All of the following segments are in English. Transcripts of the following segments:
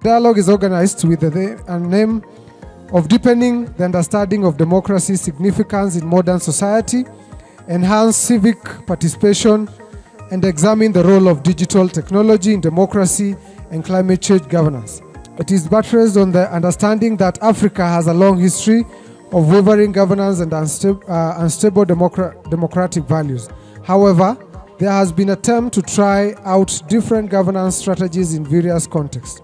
dialogue is organized with the aim of deepening the understanding of democracy's significance in modern society, enhance civic participation, and examine the role of digital technology in democracy and climate change governance. It is buttressed on the understanding that Africa has a long history of wavering governance and unstable democratic values. However, there has been an attempt to try out different governance strategies in various contexts,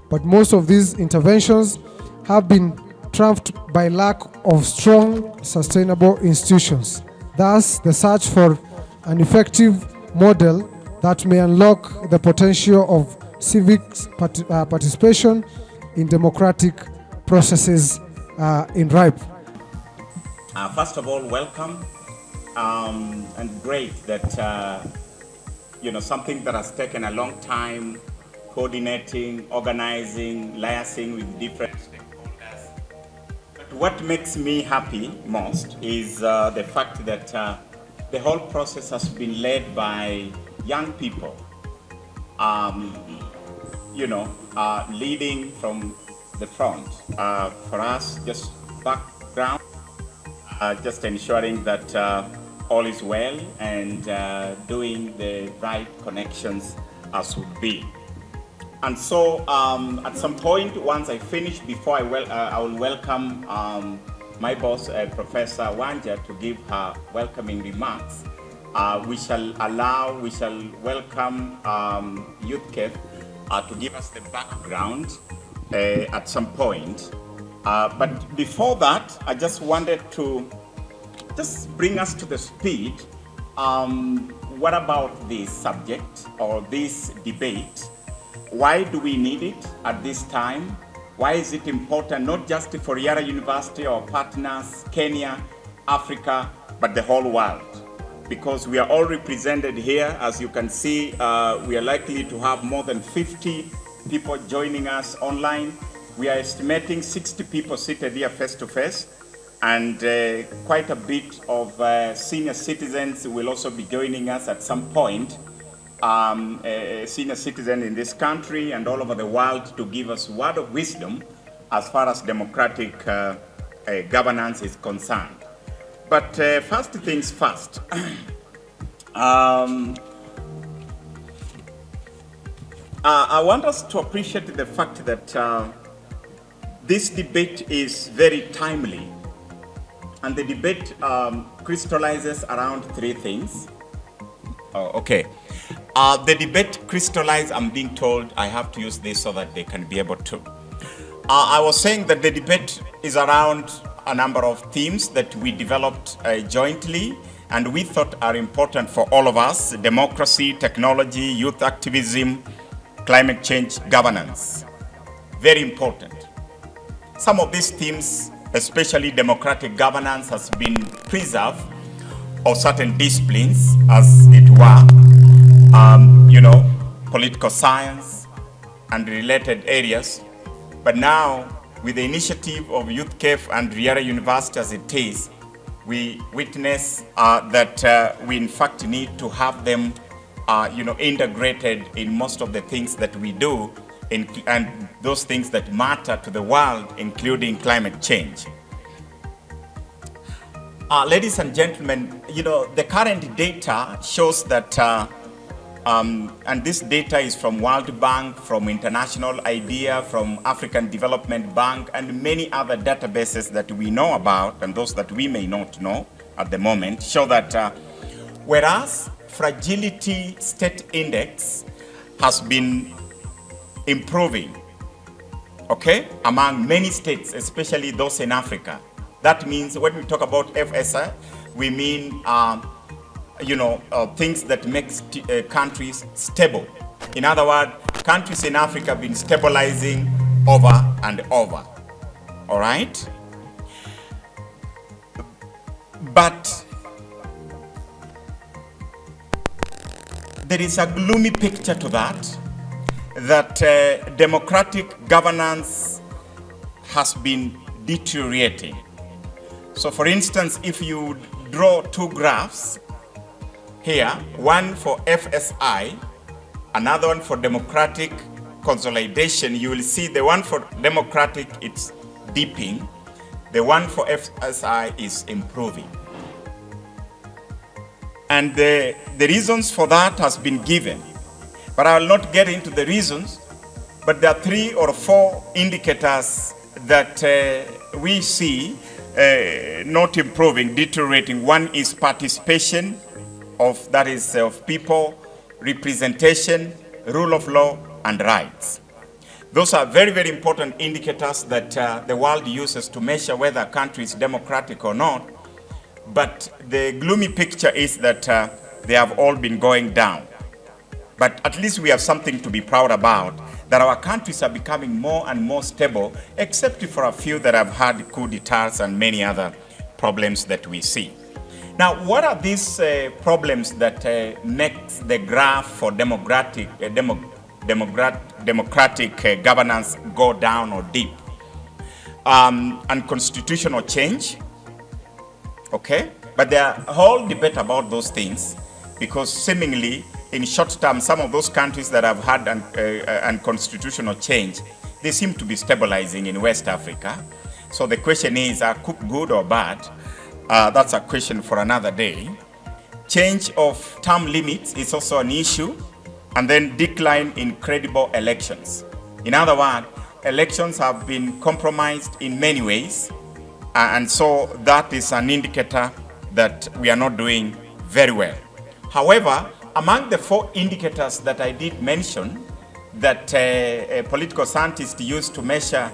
but most of these interventions have been trumped by lack of strong, sustainable institutions. Thus, the search for an effective model that may unlock the potential of civic participation in democratic processes in ripe. First of all, welcome, and great that something that has taken a long time, coordinating, organizing, liaising with different stakeholders. But what makes me happy most is the fact that the whole process has been led by young people, leading from the front. For us, just background, just ensuring that all is well and doing the right connections as would be. And so at some point, once I finish, before I will welcome my boss, Professor Wanja, to give her welcoming remarks. We shall welcome Youth Café to give us the background at some point. But before that, I just wanted to just bring us to the speed. What about this subject or this debate? Why do we need it at this time? Why is it important, not just for Riara University or partners, Kenya, Africa, but the whole world? Because we are all represented here. As you can see, we are likely to have more than 50 people joining us online. We are estimating 60 people seated here face to face, and quite a bit of senior citizens will also be joining us at some point. Senior citizen in this country and all over the world to give us word of wisdom as far as democratic governance is concerned. But first things first, I want us to appreciate the fact that this debate is very timely, and the debate crystallizes around three things. The debate crystallized, I'm being told I have to use this so that they can be able to. I was saying that the debate is around a number of themes that we developed jointly and we thought are important for all of us: democracy, technology, youth activism, climate change, governance. Very important. Some of these themes, especially democratic governance, has been preserved, or certain disciplines, as it were, political science and related areas. But now, with the initiative of Youth Café and Riara University as it is, we witness that we in fact need to have them integrated in most of the things that we do, and those things that matter to the world, including climate change. Ladies and gentlemen, the current data shows that, and this data is from World Bank, from International IDEA, from African Development Bank, and many other databases that we know about, and those that we may not know at the moment, show that whereas Fragility State Index has been improving, among many states, especially those in Africa. That means when we talk about FSI, we mean things that make countries stable. In other words, countries in Africa have been stabilizing over and over. All right? But there is a gloomy picture to that democratic governance has been deteriorating. So for instance, if you draw two graphs here, one for FSI, another one for democratic consolidation, you will see the one for democratic, it's dipping. The one for FSI is improving. And the reasons for that has been given. But I will not get into the reasons, but there are 3 or 4 indicators that we see not improving, deteriorating. One is participation of people, representation, rule of law, and rights. Those are very, very important indicators that the world uses to measure whether a country is democratic or not. But the gloomy picture is that they have all been going down. But at least we have something to be proud about, that our countries are becoming more and more stable, except for a few that have had coup d'etats and many other problems that we see. Now, what are these problems that make the graph for democratic governance go down or dip? Unconstitutional change, okay? But there are a whole debate about those things, because seemingly, in short term, some of those countries that have had unconstitutional change, they seem to be stabilizing in West Africa. So the question is, are good or bad? That's a question for another day. Change of term limits is also an issue. And then decline in credible elections. In other words, elections have been compromised in many ways. And so that is an indicator that we are not doing very well. However, among the 4 indicators that I did mention that political scientists use to measure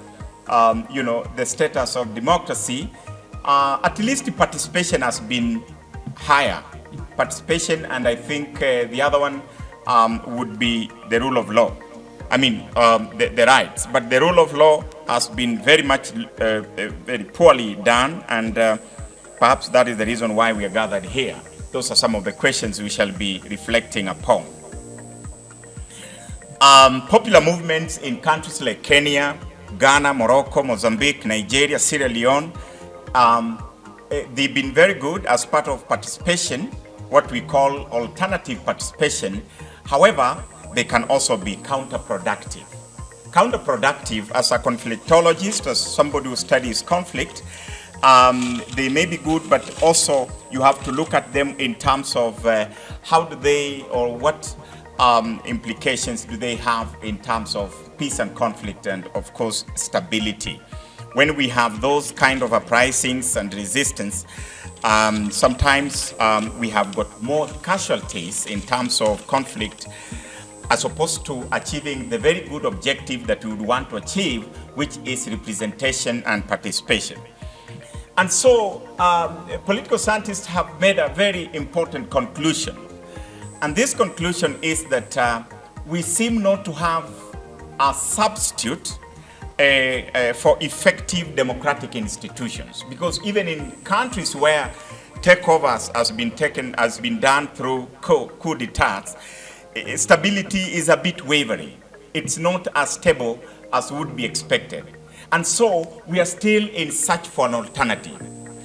the status of democracy, at least the participation has been higher. Participation, and I think the other one would be the rule of law. I mean, the rights. But the rule of law has been very much, very poorly done, and perhaps that is the reason why we are gathered here. Those are some of the questions we shall be reflecting upon. Popular movements in countries like Kenya, Ghana, Morocco, Mozambique, Nigeria, Sierra Leone, they've been very good as part of participation, what we call alternative participation. However, they can also be counterproductive. Counterproductive, as a conflictologist, as somebody who studies conflict, they may be good, but also you have to look at them in terms of how do they, or what implications do they have in terms of peace and conflict, and of course stability. When we have those kind of uprisings and resistance, sometimes we have got more casualties in terms of conflict, as opposed to achieving the very good objective that we would want to achieve, which is representation and participation. And so political scientists have made a very important conclusion. And this conclusion is that we seem not to have a substitute for effective democratic institutions. Because even in countries where takeovers has been done through coup d'etats, stability is a bit wavering. It's not as stable as would be expected. And so we are still in search for an alternative.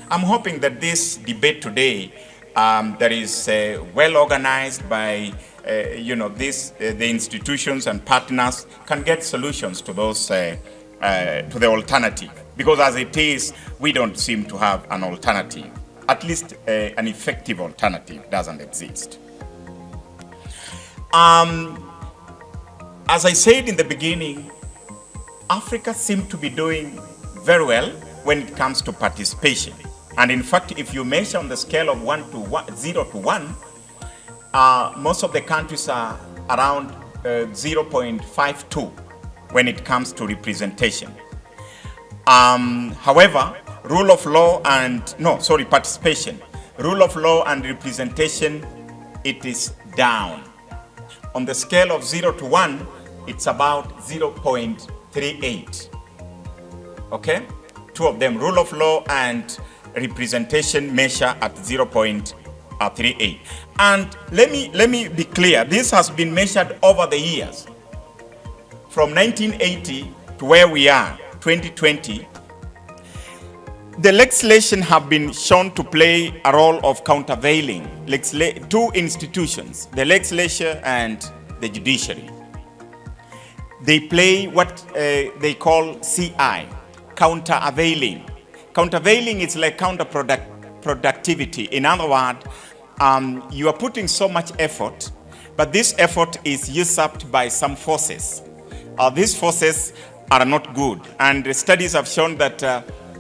I'm hoping that this debate today that is well organized by the institutions and partners can get solutions to those to the alternative. Because as it is, we don't seem to have an alternative. At least an effective alternative doesn't exist. As I said in the beginning, Africa seems to be doing very well when it comes to participation. And in fact, if you measure on the scale of 0 to 1, most of the countries are around 0.52 when it comes to representation. However, participation. Rule of law and representation, it is down. On the scale of 0 to 1, it's about 0.38. Okay? Two of them, rule of law and representation, measure at 0.38. And let me be clear, this has been measured over the years. From 1980 to where we are, 2020, the legislation have been shown to play a role of countervailing two institutions, the legislature and the judiciary. They play what they call CI, countervailing. Countervailing is like counterproductivity. In other words, you are putting so much effort, but this effort is usurped by some forces. These forces are not good, and the studies have shown that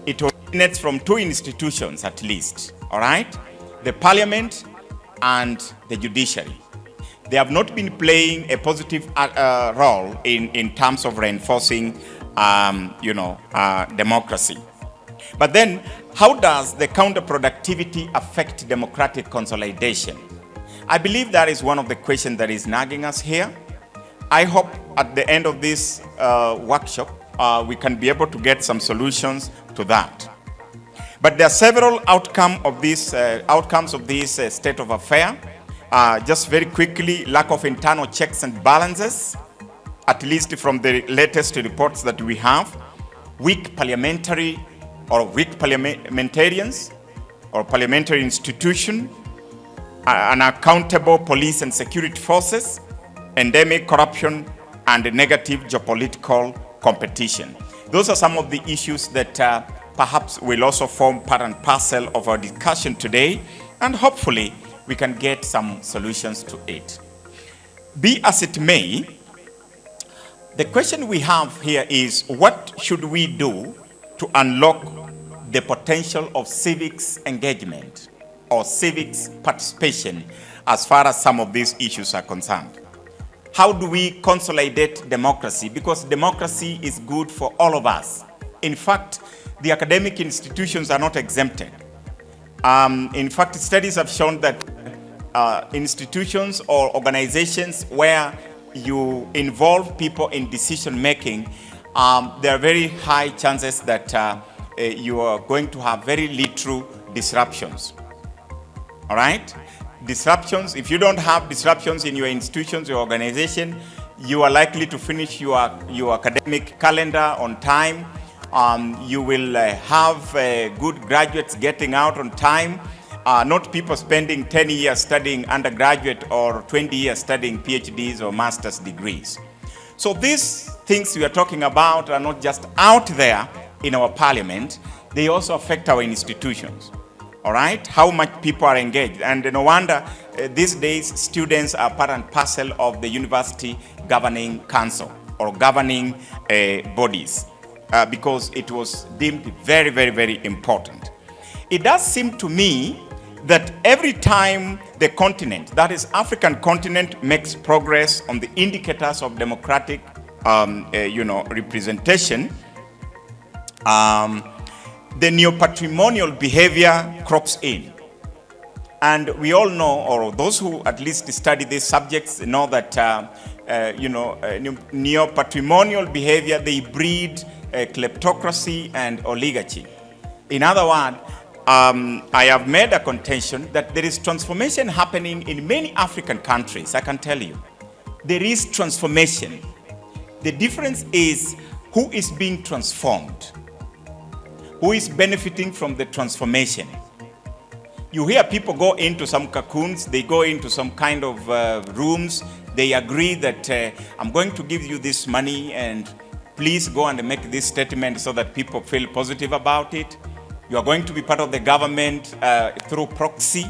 it originates from two institutions at least, all right? The parliament and the judiciary. They have not been playing a positive role in terms of reinforcing, democracy. But then, how does the counterproductivity affect democratic consolidation? I believe that is one of the questions that is nagging us here. I hope at the end of this workshop, we can be able to get some solutions to that. But there are several outcomes of this state of affair. Just very quickly, lack of internal checks and balances, at least from the latest reports that we have. Weak parliamentarians or parliamentary institution, unaccountable police and security forces, endemic corruption, and negative geopolitical competition. Those are some of the issues that perhaps will also form part and parcel of our discussion today, and hopefully we can get some solutions to it. Be as it may, the question we have here is, what should we do to unlock the potential of civics engagement or civics participation as far as some of these issues are concerned? How do we consolidate democracy? Because democracy is good for all of us. In fact, the academic institutions are not exempted. In fact, studies have shown that institutions or organizations where you involve people in decision making, there are very high chances that you are going to have very little disruptions. All right? Disruptions, if you don't have disruptions in your institutions, your organization, you are likely to finish your academic calendar on time. You will have good graduates getting out on time, not people spending 10 years studying undergraduate or 20 years studying PhDs or master's degrees. So these things we are talking about are not just out there in our parliament, they also affect our institutions. All right, how much people are engaged. And no wonder these days students are part and parcel of the university governing council or governing bodies because it was deemed very, very, very important. It does seem to me that every time the continent, that is African continent, makes progress on the indicators of democratic representation, the neo-patrimonial behavior crops in. And we all know, or those who at least study these subjects know that, neo-patrimonial behavior, they breed kleptocracy and oligarchy. In other words, I have made a contention that there is transformation happening in many African countries, I can tell you. There is transformation. The difference is who is being transformed. Who is benefiting from the transformation? You hear people go into some cocoons, they go into some kind of rooms, they agree that I'm going to give you this money and please go and make this statement so that people feel positive about it. You are going to be part of the government through proxy.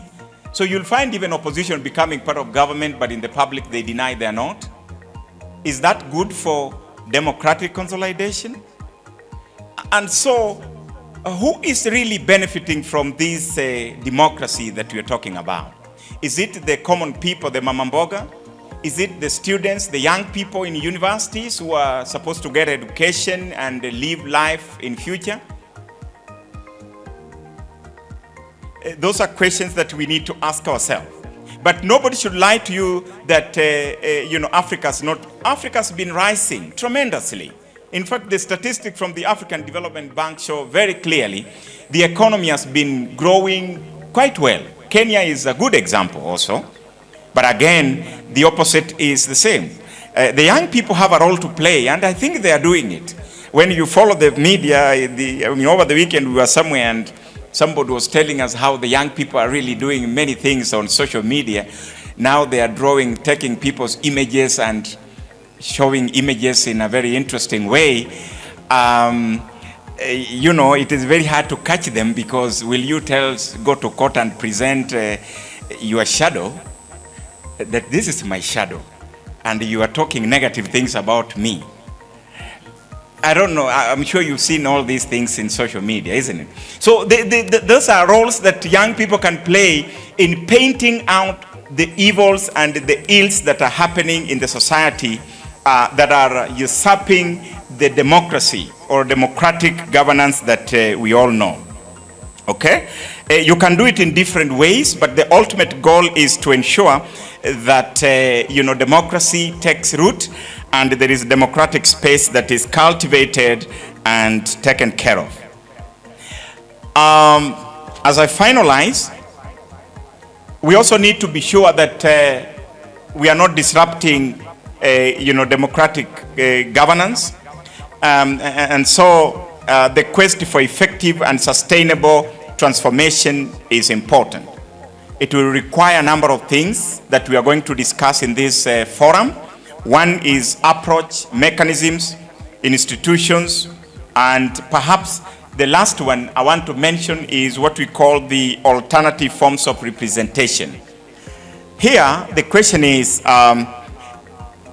So you'll find even opposition becoming part of government, but in the public they deny they're not. Is that good for democratic consolidation? And so, who is really benefiting from this democracy that we're talking about? Is it the common people, the mamamboga? Is it the students, the young people in universities who are supposed to get education and live life in future? Those are questions that we need to ask ourselves. But nobody should lie to you that Africa's been rising tremendously. In fact, the statistics from the African Development Bank show very clearly the economy has been growing quite well. Kenya is a good example also. But again, the opposite is the same. The young people have a role to play, and I think they are doing it. When you follow the media, over the weekend we were somewhere and somebody was telling us how the young people are really doing many things on social media. Now they are taking people's images and showing images in a very interesting way, it is very hard to catch them, because will you go to court and present your shadow, that this is my shadow, and you are talking negative things about me? I don't know. I'm sure you've seen all these things in social media, isn't it? So those are roles that young people can play in painting out the evils and the ills that are happening in the society that are usurping the democracy or democratic governance that we all know. Okay? You can do it in different ways, but the ultimate goal is to ensure that democracy takes root and there is democratic space that is cultivated and taken care of. As I finalize, we also need to be sure that we are not disrupting democratic governance. And so the quest for effective and sustainable transformation is important. It will require a number of things that we are going to discuss in this forum. One is approach, mechanisms, institutions, and perhaps the last one I want to mention is what we call the alternative forms of representation. Here, the question is,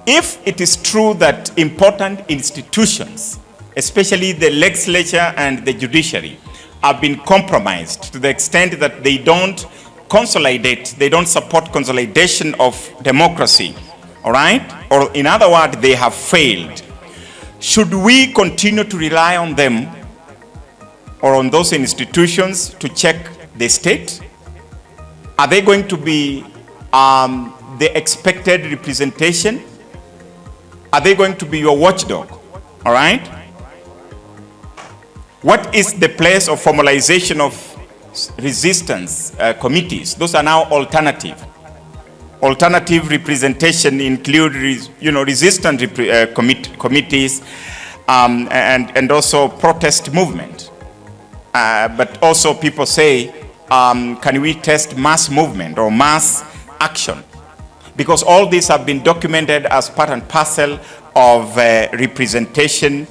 if it is true that important institutions, especially the legislature and the judiciary, have been compromised to the extent that they don't consolidate, they don't support consolidation of democracy, all right? Or in other words, they have failed. Should we continue to rely on them or on those institutions to check the state? Are they going to be the expected representation? Are they going to be your watchdog? All right? What is the place of formalization of resistance committees? Those are now alternative. Alternative representation include, resistance committees and also protest movement. But also people say, can we test mass movement or mass action? Because all these have been documented as part and parcel of representation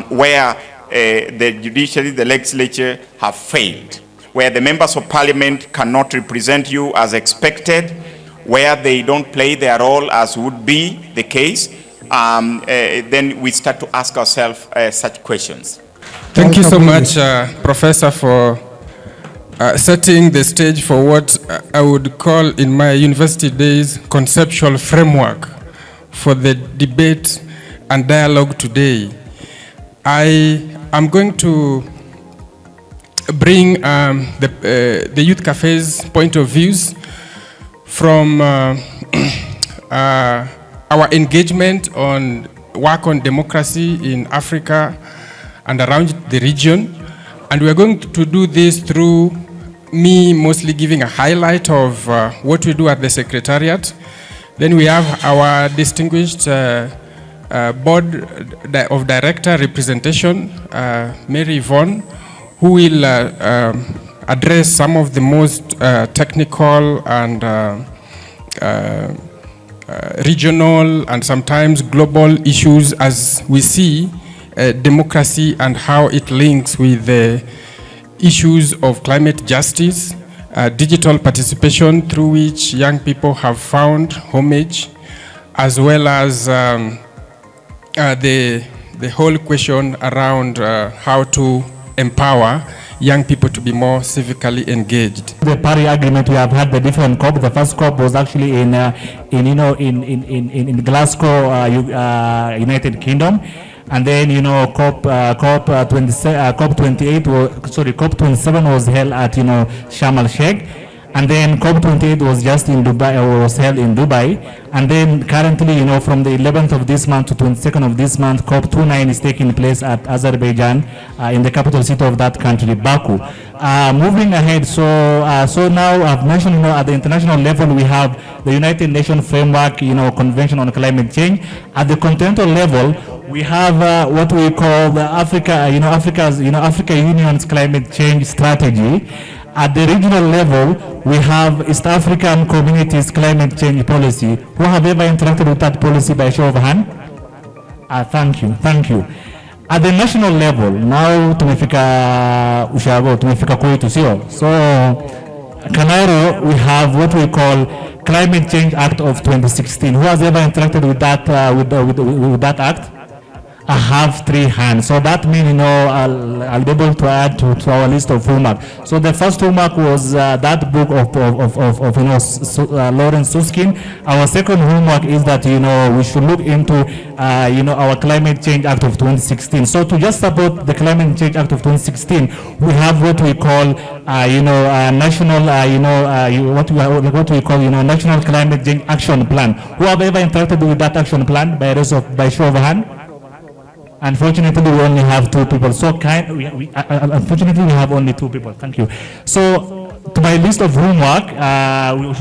where the judiciary, the legislature have failed, where the members of parliament cannot represent you as expected, where they don't play their role as would be the case, then we start to ask ourselves such questions. Thank you so much, Professor, for setting the stage for what I would call in my university days conceptual framework for the debate and dialogue today. I am going to bring the Youth Cafe's point of views from our engagement on work on democracy in Africa and around the region. And we're going to do this through me mostly giving a highlight of what we do at the Secretariat. Then we have our distinguished Board of Director Representation, Mary Yvonne, who will address some of the most technical and regional and sometimes global issues as we see democracy and how it links with the issues of climate justice, digital participation through which young people have found homage, as well as the whole question around how to empower young people to be more civically engaged. The Paris Agreement, we have had the different COP. The first COP was actually in Glasgow, United Kingdom. And then, COP27 was held at, Sharm el-Sheikh. And then COP28 was just in Dubai, or was held in Dubai. And then currently, from the 11th of this month to 22nd of this month, COP29 is taking place at Azerbaijan, in the capital city of that country, Baku. Moving ahead, so now I've mentioned, at the international level, we have the United Nations Framework, Convention on Climate Change. At the continental level, we have what we call the Africa Union's Climate Change Strategy. at the regional level, we have East African Communities Climate Change Policy. Who have ever interacted with that policy by show of hand? Thank you, thank you. At the national level, now tumefika ushago, tumefika kwetu, sio? So, Kanairo, we have what we call Climate Change Act of 2016. Who has ever interacted with that, with that act? I have 3 hands. So that means, I'll be able to add to our list of homework. So the first homework was that book of Lawrence Susskind. Our second homework is that, we should look into, our Climate Change Act of 2016. So to just support the Climate Change Act of 2016, we have what we call, national, what we call, National Climate Change Action Plan. Who have ever interacted with that action plan by show of hand? Unfortunately, we only have 2 people. So unfortunately, we have only 2 people. Thank you. So to my list of homework, we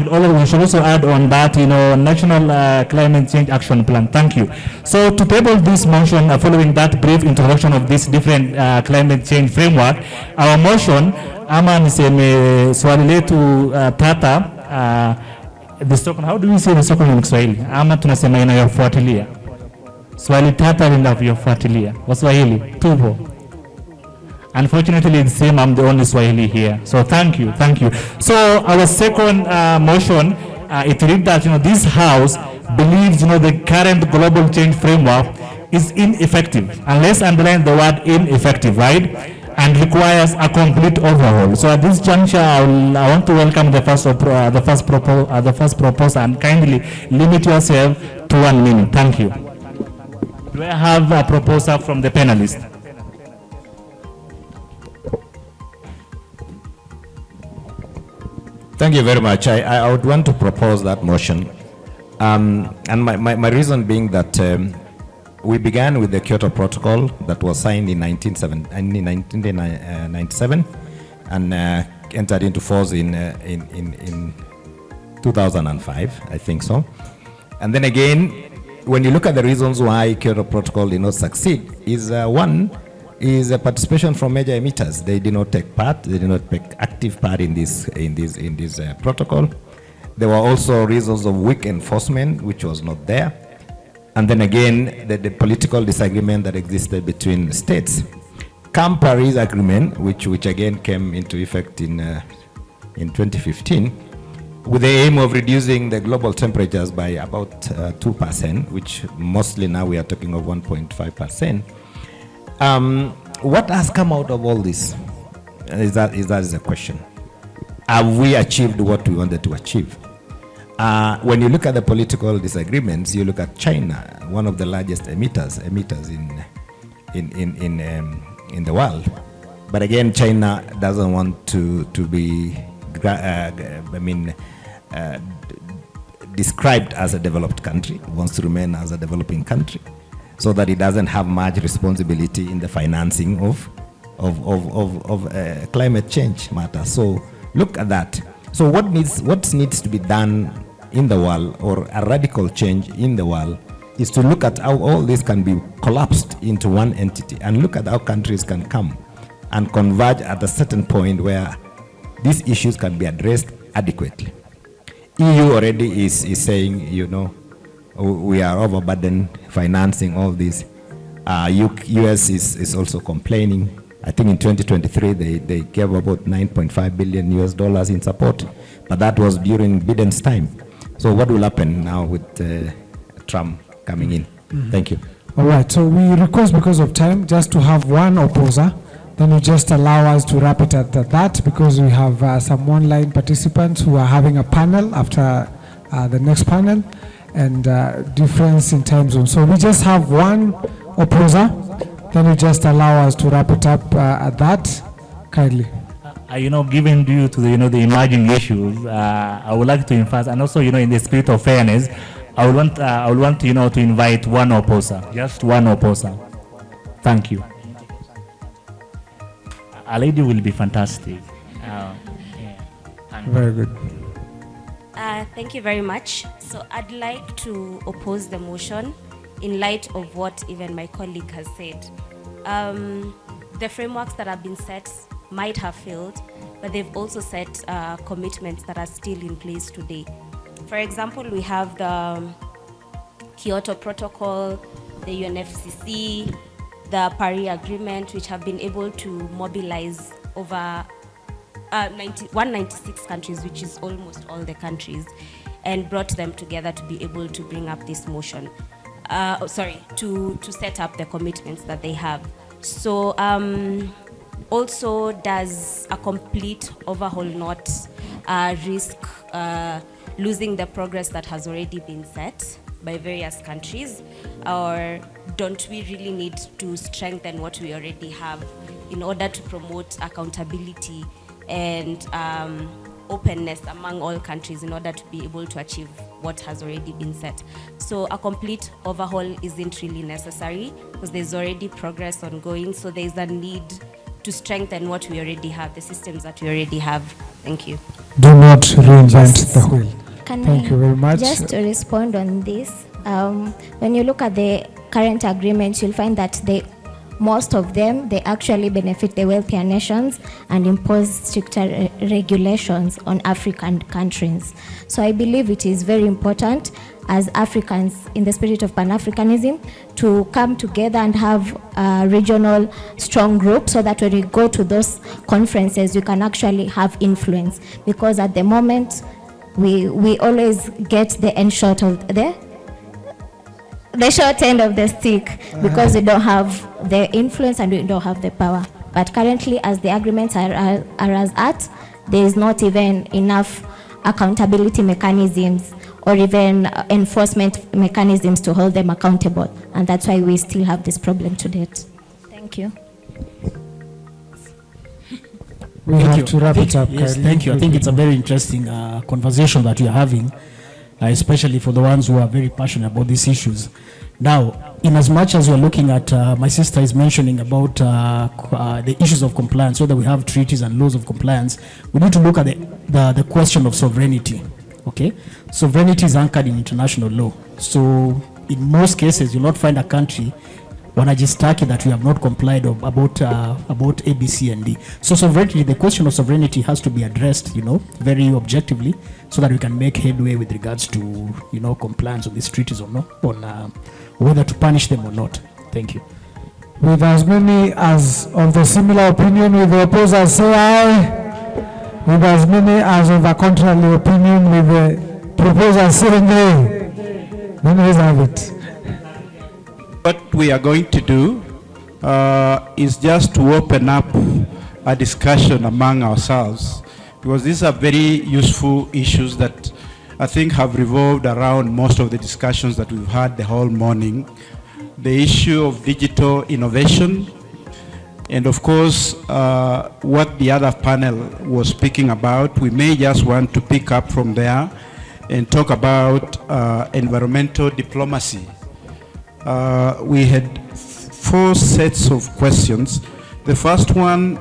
should also add on that, National Climate Change Action Plan. Thank you. So to table this motion, following that brief introduction of this different climate change framework, our motion, ama niseme swali letu tata, the second, how do we say the second in Kiswahili? Ama tunasema inayofuatilia. Swali tata linavyofuatilia. Waswahili tupo. Unfortunately, it's the same. I'm the only Swahili here. So thank you, thank you. So our second motion, it reads that this House believes the current global change framework is ineffective, and let's underline the word ineffective, right? And requires a complete overhaul. So at this juncture, I want to welcome the first proposer, and kindly limit yourself to 1 minute. Thank you. Do I have a proposal from the panelists? Thank you very much. I would want to propose that motion. And my reason being that we began with the Kyoto Protocol that was signed in 1997 and entered into force in 2005, I think so. And then again, when you look at the reasons why Kyoto Protocol did not succeed, is one is a participation from major emitters. They did not take part. They did not take active part in this protocol. There were also reasons of weak enforcement, which was not there. And then again, the political disagreement that existed between states. Camp Paris Agreement, which again came into effect in 2015. With the aim of reducing the global temperatures by about 2%, which mostly now we are talking of 1.5%. What has come out of all this? Is that a question. Have we achieved what we wanted to achieve? When you look at the political disagreements, you look at China, one of the largest emitters in the world. But again, China doesn't want to be described as a developed country. It wants to remain as a developing country, so that it doesn't have much responsibility in the financing of climate change matters. So look at that. So what needs to be done in the world, or a radical change in the world, is to look at how all this can be collapsed into one entity, and look at how countries can come and converge at a certain point where these issues can be addressed adequately. EU already is saying, we are overburdened financing all this. US is also complaining. I think in 2023 they gave about $9.5 billion in support, but that was during Biden's time. So what will happen now with Trump coming in? Thank you. All right, so we request, because of time, just to have one opposer. Then you just allow us to wrap it at that, because we have some online participants who are having a panel after the next panel, and difference in time zone. So we just have one opposer, then you just allow us to wrap it up at that, kindly. Given due to the emerging issues, I would like to emphasize, and also in the spirit of fairness, I would want to invite one opposer, just one opposer. Thank you. A lady will be fantastic. Very good. Thank you very much. So I'd like to oppose the motion in light of what even my colleague has said. The frameworks that have been set might have failed, but they've also set commitments that are still in place today. For example, we have the Kyoto Protocol, the UNFCCC, the Paris Agreement, which have been able to mobilize over 196 countries, which is almost all the countries, and brought them together to be able to bring up this motion. To set up the commitments that they have. So also, does a complete overhaul not risk losing the progress that has already been set by various countries? Or don't we really need to strengthen what we already have in order to promote accountability and openness among all countries in order to be able to achieve what has already been set? So a complete overhaul isn't really necessary because there's already progress ongoing. So there's a need to strengthen what we already have, the systems that we already have. Thank you. Do not reinvent the wheel. Thank you very much. Just to respond on this, when you look at the current agreements, you'll find that most of them, they actually benefit the wealthier nations and impose stricter regulations on African countries. So I believe it is very important as Africans, in the spirit of Pan-Africanism, to come together and have a regional strong group so that when we go to those conferences, we can actually have influence. Because at the moment, we always get the end shot of the short end of the stick because we don't have the influence and we don't have the power. But currently, as the agreements are as at, there is not even enough accountability mechanisms or even enforcement mechanisms to hold them accountable. And that's why we still have this problem to date. Thank you. We have to wrap it up. Yes, thank you. I think it's a very interesting conversation that we are having, especially for the ones who are very passionate about these issues. Now, in as much as we're looking at, my sister is mentioning about the issues of compliance, so that we have treaties and laws of compliance, we need to look at the question of sovereignty. Okay, sovereignty is anchored in international law. So in most cases, you'll not find a country wanajistaki that we have not complied about A, B, C, and D. So sovereignty, the question of sovereignty has to be addressed, very objectively, so that we can make headway with regards to, compliance with these treaties or not, on whether to punish them or not. Thank you. With as many as of the similar opinion with the opposers, say aye. With as many as of a contrary opinion with the proposers, say nay. Then we have it. What we are going to do is just to open up a discussion among ourselves, because these are very useful issues that I think have revolved around most of the discussions that we've had the whole morning. The issue of digital innovation, and of course, what the other panel was speaking about. We may just want to pick up from there and talk about environmental diplomacy. We had 4 sets of questions. The first one,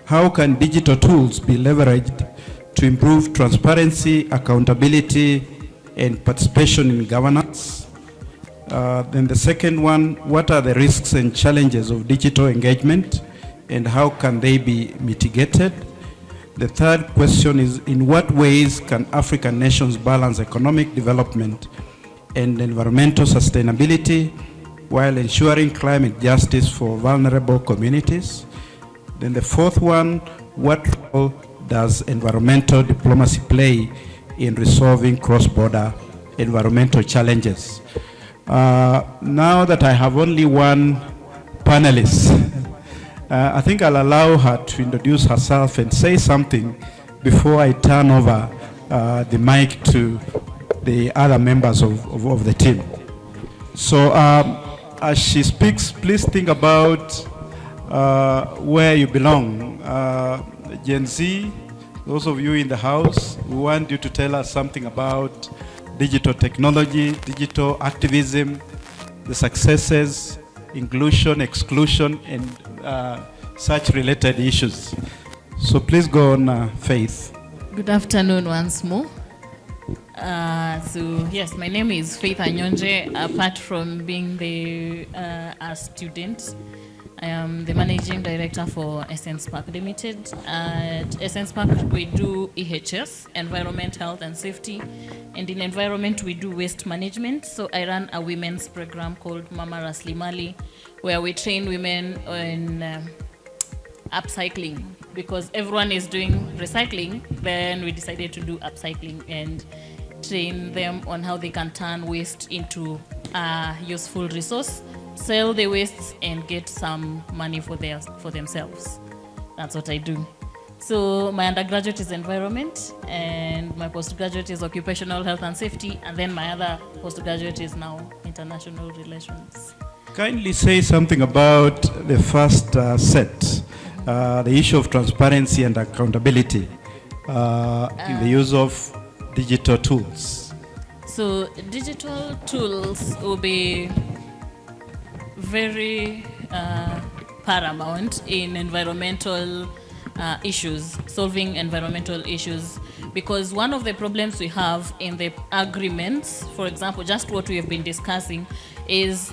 how can digital tools be leveraged to improve transparency, accountability, and participation in governance? Then the second one, what are the risks and challenges of digital engagement, and how can they be mitigated? The third question is, in what ways can African nations balance economic development and environmental sustainability while ensuring climate justice for vulnerable communities? Then the fourth one, what role does environmental diplomacy play in resolving cross-border environmental challenges? Now that I have only one panelist, I think I'll allow her to introduce herself and say something before I turn over the mic to the other members of the team. So as she speaks, please think about where you belong. Gen Z, those of you in the house, we want you to tell us something about digital technology, digital activism, the successes, inclusion, exclusion, and such related issues. So please go on, Faith. Good afternoon once more. So yes, my name is Faith Anyonje. Apart from being a student, I am the managing director for Essence Park Limited. At Essence Park, we do EHS, environment, health and safety. And in environment, we do waste management. So I run a women's program called Mama Raslimali, where we train women on upcycling. Because everyone is doing recycling, then we decided to do upcycling and train them on how they can turn waste into a useful resource, sell the wastes and get some money for themselves. That's what I do. So my undergraduate is environment and my postgraduate is occupational health and safety, and then my other postgraduate is now international relations. Kindly say something about the first set, the issue of transparency and accountability in the use of digital tools. So digital tools will be very paramount in environmental issues, solving environmental issues, because one of the problems we have in the agreements, for example, just what we have been discussing, is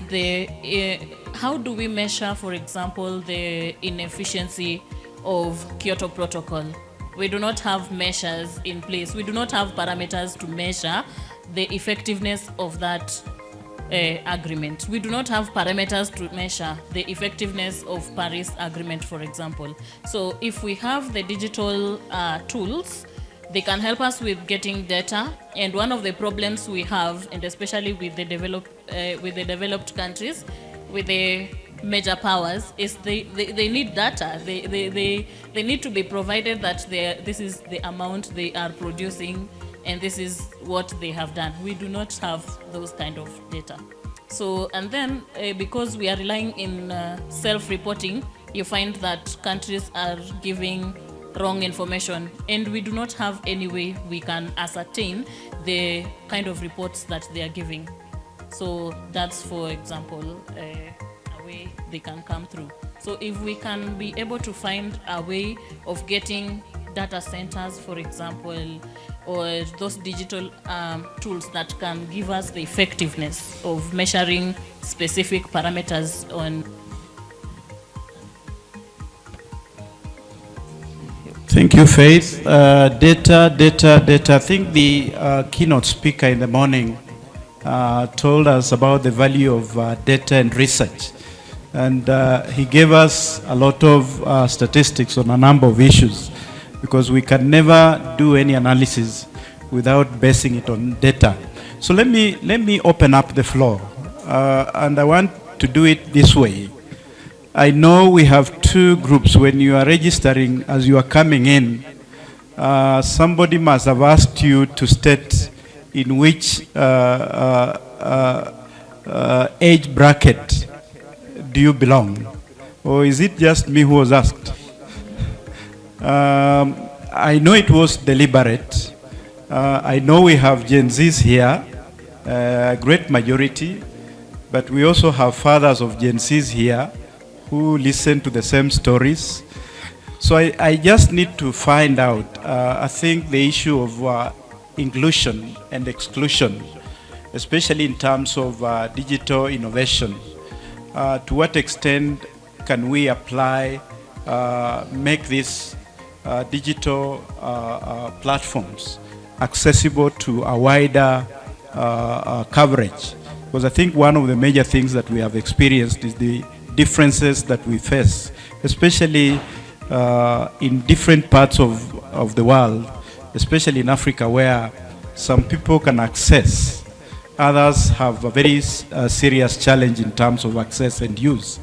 how do we measure, for example, the inefficiency of Kyoto Protocol? We do not have measures in place. We do not have parameters to measure the effectiveness of that agreement. We do not have parameters to measure the effectiveness of Paris Agreement, for example. So if we have the digital tools, they can help us with getting data. And one of the problems we have, and especially with the developed countries, with the major powers, is they need data. They need to be provided that this is the amount they are producing and this is what they have done. We do not have those kind of data. So, and then because we are relying in self-reporting, you find that countries are giving wrong information, and we do not have any way we can ascertain the kind of reports that they are giving. So that's, for example, a way they can come through. So if we can be able to find a way of getting data centers, for example, or those digital tools that can give us the effectiveness of measuring specific parameters on. Thank you, Faith. Data. I think the keynote speaker in the morning told us about the value of data and research. And he gave us a lot of statistics on a number of issues, because we can never do any analysis without basing it on data. So let me open up the floor. And I want to do it this way. I know we have two groups. When you are registering, as you are coming in, somebody must have asked you to state in which age bracket do you belong? Or is it just me who was asked? I know it was deliberate. I know we have Gen Zs here, a great majority, but we also have fathers of Gen Zs here who listen to the same stories. So I just need to find out, I think the issue of inclusion and exclusion, especially in terms of digital innovation, to what extent can we apply, make these digital platforms accessible to a wider coverage? Because I think one of the major things that we have experienced is the differences that we face, especially in different parts of the world, especially in Africa, where some people can access, others have a very serious challenge in terms of access and use.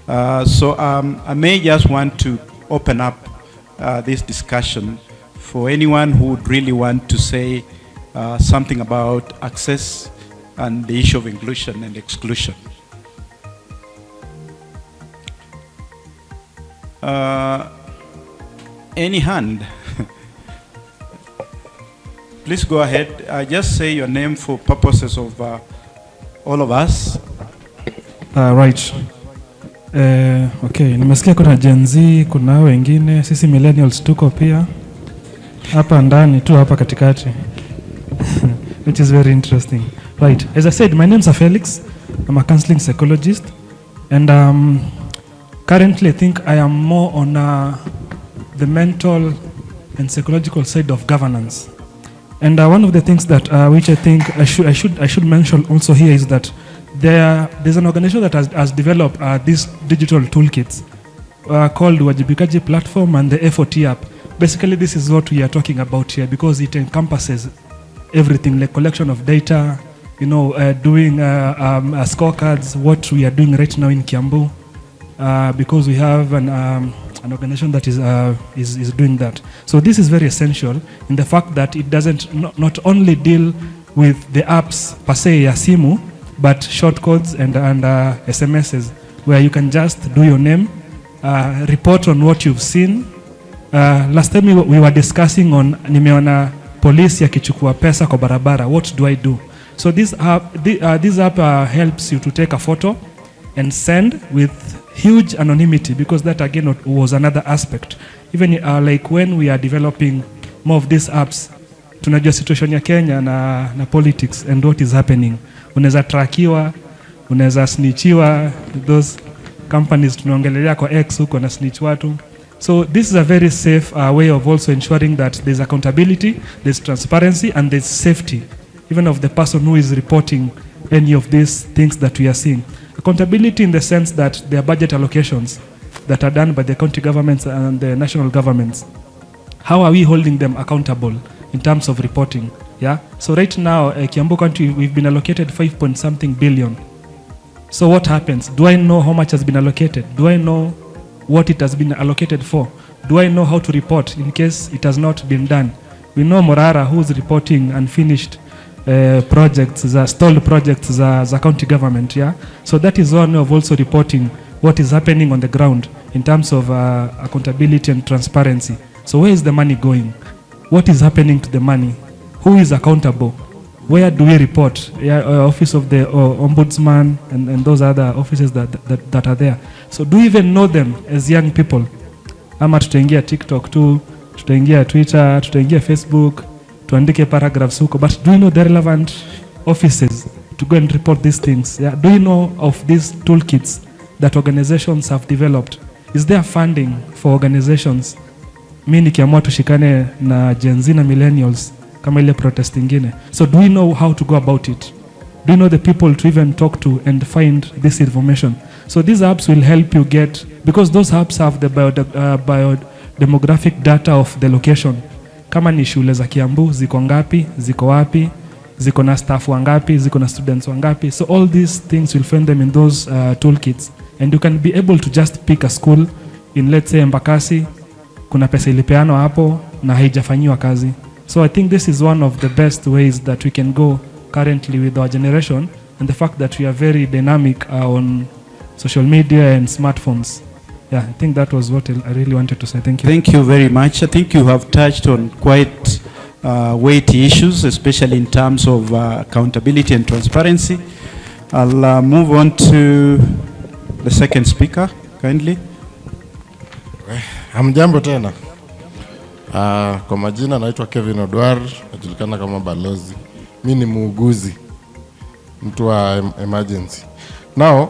So I may just want to open up this discussion for anyone who would really want to say something about access and the issue of inclusion and exclusion. Any hand? Please go ahead. Just say your name for purposes of all of us. Right. Okay, nimesikia kuna Gen Z, kuna wengine, sisi millennials tuko pia hapa ndani tu hapa katikati. which is very interesting. Right. As I said, my name's Felix. I'm a counseling psychologist, and currently I think I am more on the mental and psychological side of governance. And one of the things that which I think I should mention also here is that there's an organization that has developed these digital toolkits called Wajibikaji Platform and the FOT app. Basically, this is what we are talking about here because it encompasses everything, like collection of data, doing scorecards, what we are doing right now in Kiambu, because we have an organization that is doing that. So this is very essential in the fact that it doesn't not only deal with the apps per se ya simu, but shortcodes and SMSs where you can just do your name, report on what you've seen. Last time we were discussing on nimeona polisi yakichukua pesa kwa barabara, what do I do? So this app helps you to take a photo and send with huge anonymity, because that again was another aspect. Even like when we are developing more of these apps, tunajua situation ya Kenya na politics and what is happening. Unaweza trackiwa, unaweza snitchiwa, those companies tunaongelelea kwa X huko na snitch watu. So this is a very safe way of also ensuring that there's accountability, there's transparency, and there's safety, even of the person who is reporting any of these things that we are seeing. Accountability in the sense that there are budget allocations that are done by the county governments and the national governments. How are we holding them accountable in terms of reporting? Yeah. So right now, Kiambu County, we've been allocated 5.something billion. So what happens? Do I know how much has been allocated? Do I know what it has been allocated for? Do I know how to report in case it has not been done? We know Morara, who's reporting unfinished projects, stalled projects, the county government, yeah? So that is one of also reporting what is happening on the ground in terms of accountability and transparency. So where is the money going? What is happening to the money? Who is accountable? Where do we report? Yeah, office of the ombudsman and those other offices that are there. So do we even know them as young people? Ama tutaingia TikTok tu, tutaingia Twitter, tutaingia Facebook, tuandike paragraphs huko, but do you know the relevant offices to go and report these things? Yeah? Do you know of these toolkits that organizations have developed? Is there funding for organizations? Mimi nikiamua tushikane na Gen Z na millennials kama ile protest ingine. So do we know how to go about it? Do you know the people to even talk to and find this information? So these apps will help you get, because those apps have the biodemographic data of the location. Kama ni shule za Kiambu, ziko ngapi, ziko wapi, ziko na staff wangapi, ziko na students wangapi. So all these things will find them in those toolkits. And you can be able to just pick a school in, let's say, Embakasi, kuna pesa ilipeano hapo na haijafanyiwa kazi. So I think this is one of the best ways that we can go currently with our generation, and the fact that we are very dynamic on social media and smartphones. Yeah, I think that was what I really wanted to say. Thank you. Thank you very much. I think you have touched on quite weighty issues, especially in terms of accountability and transparency. I'll move on to the second speaker, kindly. Hamjambo tena. Kwa majina naitwa Kevin Odwar, najulikana kama balozi. Mimi ni muuguzi, mtu wa emergency. Now,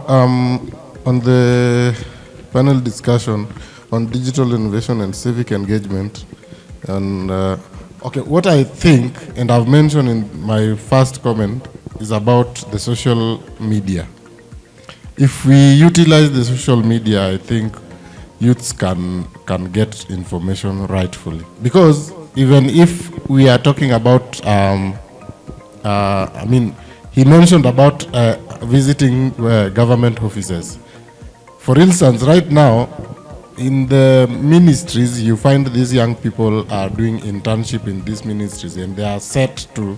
on the panel discussion on digital innovation and civic engagement, and okay, what I think, and I've mentioned in my first comment, is about the social media. If we utilize the social media, I think youths can get information rightfully. Because even if we are talking about, I mean, he mentioned about visiting government offices. For instance, right now, in the ministries, you find these young people are doing internship in these ministries, and they are set to,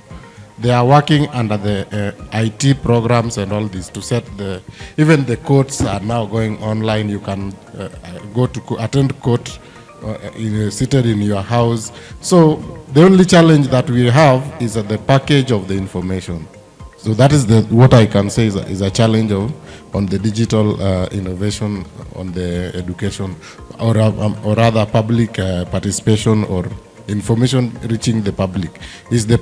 they are working under the IT programs and all this to set the, even the courts are now going online. You can go to attend court seated in your house. So the only challenge that we have is the package of the information. So that is what I can say is a challenge on the digital innovation on the education, or rather public participation or information reaching the public. Is the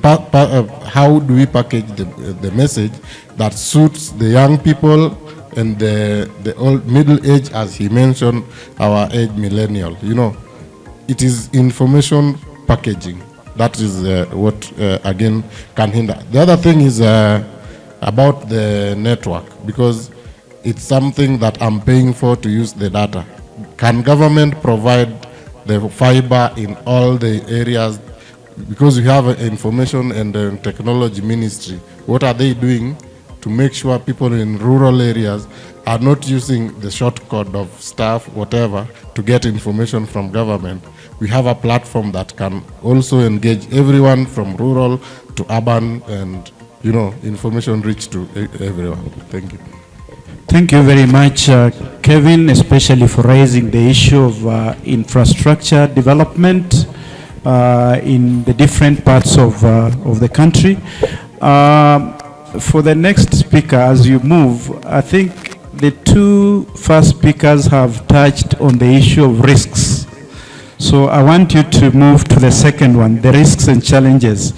how do we package the message that suits the young people and the old middle age, as he mentioned, our age millennial. You know, it is information packaging. That is what again can hinder. The other thing is about the network, because it's something that I'm paying for to use the data. Can government provide the fiber in all the areas? Because we have an information and technology ministry. What are they doing to make sure people in rural areas are not using the shortcut of staff, whatever, to get information from government? We have a platform that can also engage everyone from rural to urban, and you know, information reach to everyone. Thank you. Thank you very much, Kevin, especially for raising the issue of infrastructure development in the different parts of the country. For the next speaker, as you move, I think the two first speakers have touched on the issue of risks. So I want you to move to the second one, the risks and challenges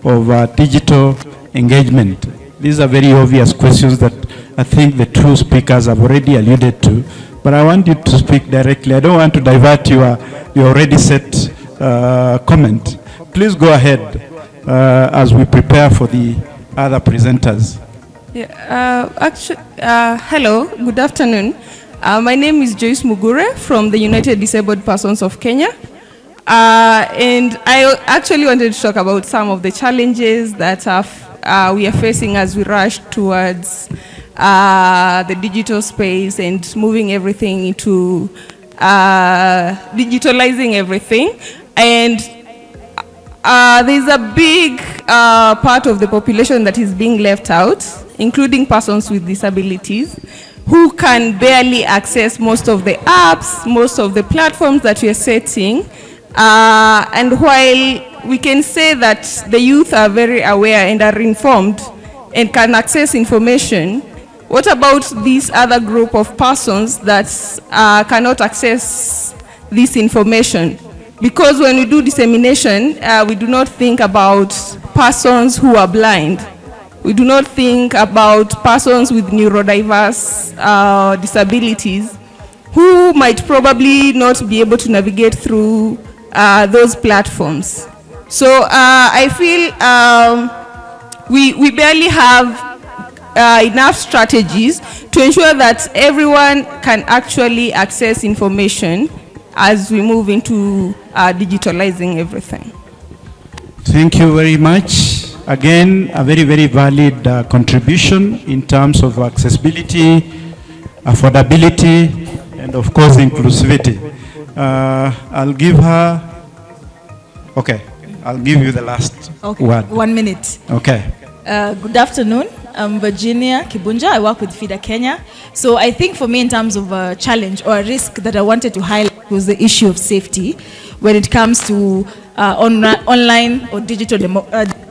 of digital engagement. These are very obvious questions that I think the two speakers have already alluded to, but I want you to speak directly. I don't want to divert your already set comment. Please go ahead as we prepare for the other presenters. Yeah, hello, good afternoon. My name is Joyce Mugure from the United Disabled Persons of Kenya. And I actually wanted to talk about some of the challenges that we are facing as we rush towards the digital space and moving everything into digitalizing everything. And there's a big part of the population that is being left out, including persons with disabilities, who can barely access most of the apps, most of the platforms that we are setting. And while we can say that the youth are very aware and are informed and can access information, what about this other group of persons that cannot access this information? Because when we do dissemination, we do not think about persons who are blind. We do not think about persons with neurodiverse disabilities who might probably not be able to navigate through those platforms. So I feel we barely have enough strategies to ensure that everyone can actually access information as we move into digitalizing everything. Thank you very much. Again, a very, very valid contribution in terms of accessibility, affordability, and of course, inclusivity. I'll give her, okay, I'll give you the last word. 1 minute. Okay. Good afternoon. I'm Virginia Kibunja. I work with FIDA Kenya. So I think for me, in terms of a challenge or a risk that I wanted to highlight was the issue of safety when it comes to online or digital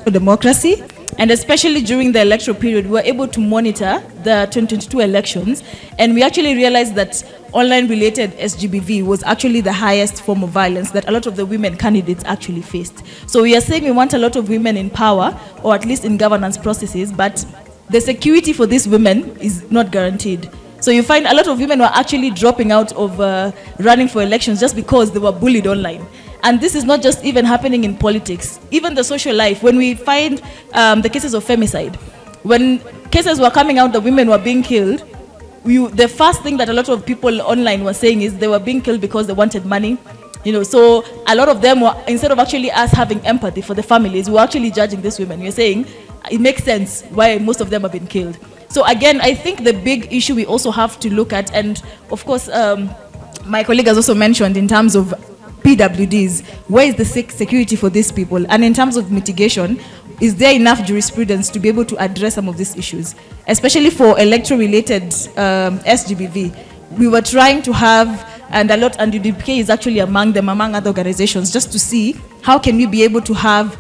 democracy. And especially during the electoral period, we were able to monitor the 2022 elections, and we actually realized that online-related SGBV was actually the highest form of violence that a lot of the women candidates actually faced. So we are saying we want a lot of women in power, or at least in governance processes, but the security for these women is not guaranteed. So you find a lot of women were actually dropping out of running for elections just because they were bullied online. And this is not just even happening in politics, even the social life. When we find the cases of femicide, when cases were coming out that women were being killed, the first thing that a lot of people online were saying is they were being killed because they wanted money. You know, so a lot of them were, instead of actually us having empathy for the families, we were actually judging these women. We were saying it makes sense why most of them have been killed. So again, I think the big issue we also have to look at, and of course, my colleague has also mentioned in terms of PWDs, where is the security for these people? And in terms of mitigation, is there enough jurisprudence to be able to address some of these issues? Especially for electoral-related SGBV, we were trying to have, and UDPK is actually among them, among other organizations, just to see how can we be able to have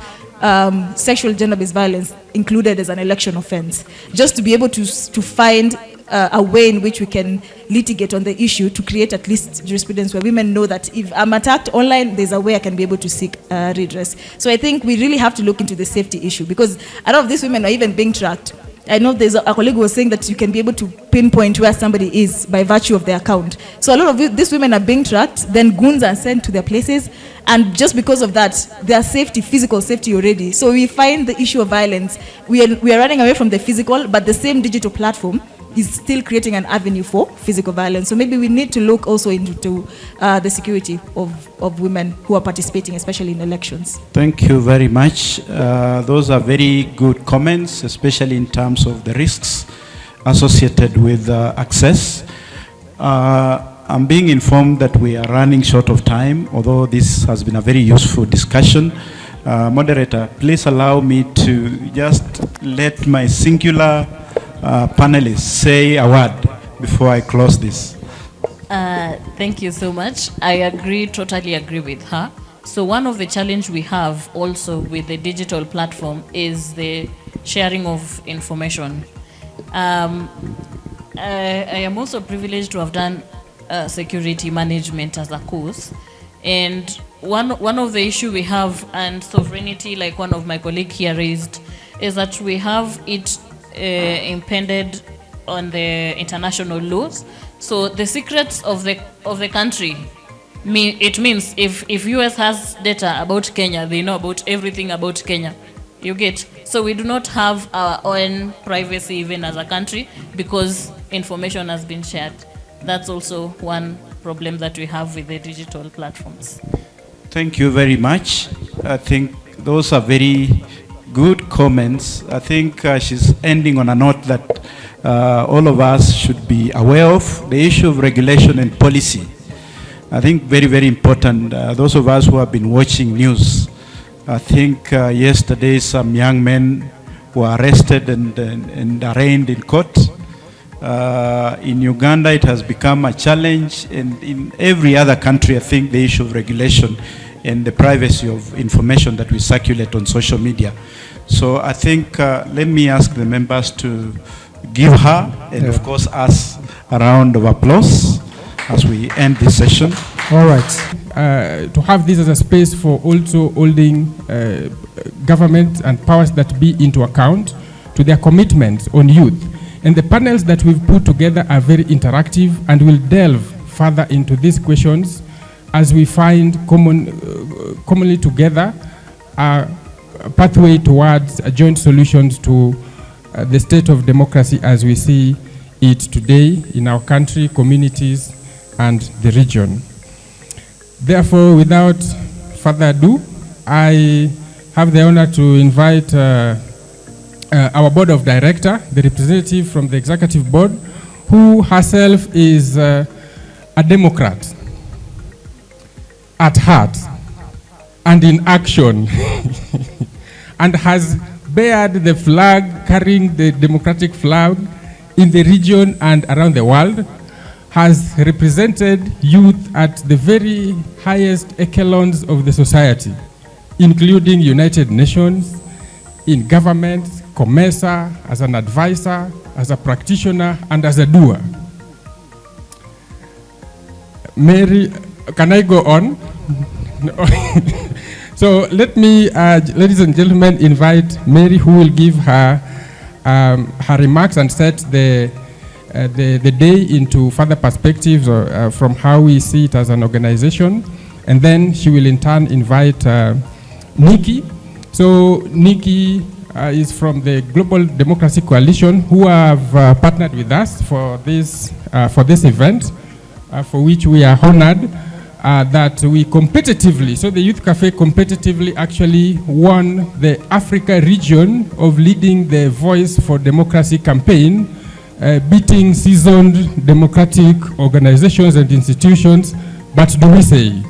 sexual gender-based violence included as an election offense, just to be able to find a way in which we can litigate on the issue to create at least jurisprudence where women know that if I'm attacked online, there's a way I can be able to seek redress. So I think we really have to look into the safety issue, because a lot of these women are even being tracked. I know there's a colleague who was saying that you can be able to pinpoint where somebody is by virtue of their account. So a lot of these women are being tracked, then goons are sent to their places, and just because of that, their safety, physical safety already. So we find the issue of violence, we are running away from the physical, but the same digital platform is still creating an avenue for physical violence. So maybe we need to look also into the security of women who are participating, especially in elections. Thank you very much. Those are very good comments, especially in terms of the risks associated with access. I'm being informed that we are running short of time, although this has been a very useful discussion. Moderator, please allow me to just let my singular panelists say a word before I close this. Thank you so much. I totally agree with her. So one of the challenge we have also with the digital platform is the sharing of information. I am also privileged to have done security management as a course. And one of the issue we have, and sovereignty, like one of my colleagues here raised, is that we have it impended on the international laws. So the secrets of the country, it means if US has data about Kenya, they know about everything about Kenya. You get? So we do not have our own privacy even as a country, because information has been shared. That's also one problem that we have with the digital platforms. Thank you very much. I think those are very good comments. I think she's ending on a note that all of us should be aware of, the issue of regulation and policy. I think very, very important. Those of us who have been watching news, I think yesterday some young men were arrested and arraigned in court. In Uganda, it has become a challenge, and in every other country, I think the issue of regulation and the privacy of information that we circulate on social media. So I think, let me ask the members to give her, and of course us, a round of applause as we end this session. All right. To have this as a space for also holding government and powers that be into account to their commitments on youth. And the panels that we've put together are very interactive and will delve further into these questions as we find commonly together a pathway towards joint solutions to the state of democracy as we see it today in our country, communities, and the region. Therefore, without further ado, I have the honor to invite our board of director, the representative from the executive board, who herself is a Democrat at heart and in action, and has bared the flag, carrying the democratic flag in the region and around the world, has represented youth at the very highest echelons of the society, including United Nations, in government, COMESA, as an advisor, as a practitioner, and as a doer. Mary, can I go on? So let me, ladies and gentlemen, invite Mary, who will give her her remarks and set the day into further perspectives from how we see it as an organization. And then she will in turn invite Nikki. So Nikki is from the Global Democracy Coalition, who have partnered with us for this event, for which we are honored that we competitively, so the Youth Café competitively actually won the Africa region of leading the Voice for Democracy campaign, beating seasoned democratic organizations and institutions. But do we say?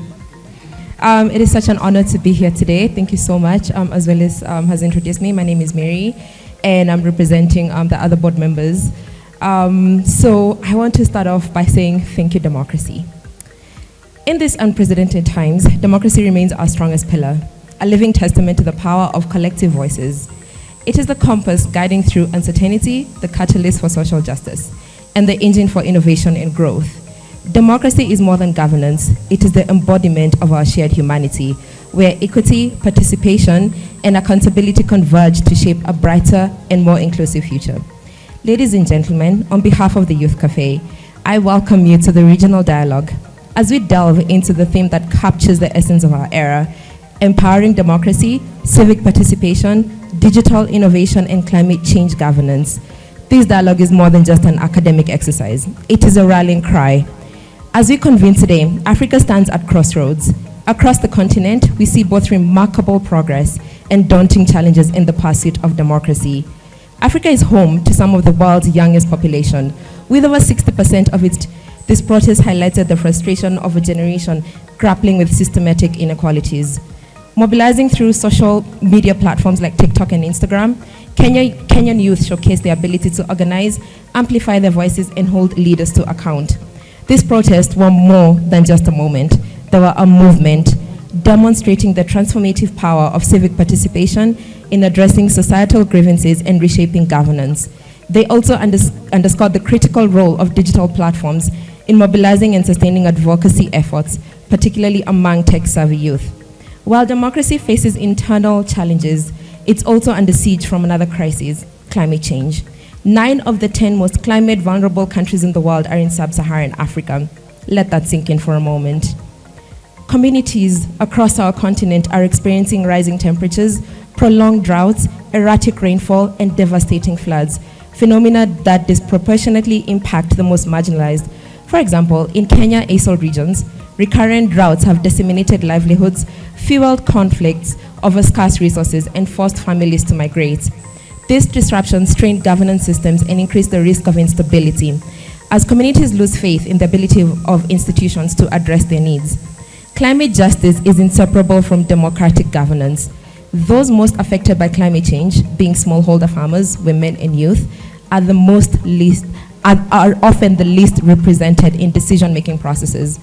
It is such an honor to be here today. Thank you so much. As well as has introduced me, my name is Mary, and I'm representing the other board members. So I want to start off by saying thank you, democracy. In these unprecedented times, democracy remains our strongest pillar, a living testament to the power of collective voices. It is the compass guiding through uncertainty, the catalyst for social justice. and the engine for innovation and growth. Democracy is more than governance. It is the embodiment of our shared humanity, where equity, participation, and accountability converge to shape a brighter and more inclusive future. Ladies and gentlemen, on behalf of the Youth Café, I welcome you to the regional dialogue as we delve into the theme that captures the essence of our era: empowering democracy, civic participation, digital innovation, and climate change governance. This dialogue is more than just an academic exercise. It is a rallying cry. As we convene today, Africa stands at crossroads. Across the continent, we see both remarkable progress and daunting challenges in the pursuit of democracy. Africa is home to some of the world's youngest population. With over 60% of its, this protest highlighted the frustration of a generation grappling with systematic inequalities. Mobilizing through social media platforms like TikTok and Instagram, Kenyan youth showcased their ability to organize, amplify their voices, and hold leaders to account. These protests were more than just a moment. They were a movement, demonstrating the transformative power of civic participation in addressing societal grievances and reshaping governance. They also underscored the critical role of digital platforms in mobilizing and sustaining advocacy efforts, particularly among tech-savvy youth. While democracy faces internal challenges, it's also under siege from another crisis: climate change. 9 of the 10 most climate vulnerable countries in the world are in sub-Saharan Africa. Let that sink in for a moment. Communities across our continent are experiencing rising temperatures, prolonged droughts, erratic rainfall, and devastating floods, phenomena that disproportionately impact the most marginalized. For example, in Kenya ASOL regions, recurrent droughts have disseminated livelihoods, fueled conflicts over scarce resources, and forced families to migrate. These disruptions strain governance systems and increase the risk of instability, as communities lose faith in the ability of institutions to address their needs. Climate justice is inseparable from democratic governance. Those most affected by climate change, being smallholder farmers, women, and youth, are often the least represented in decision-making processes.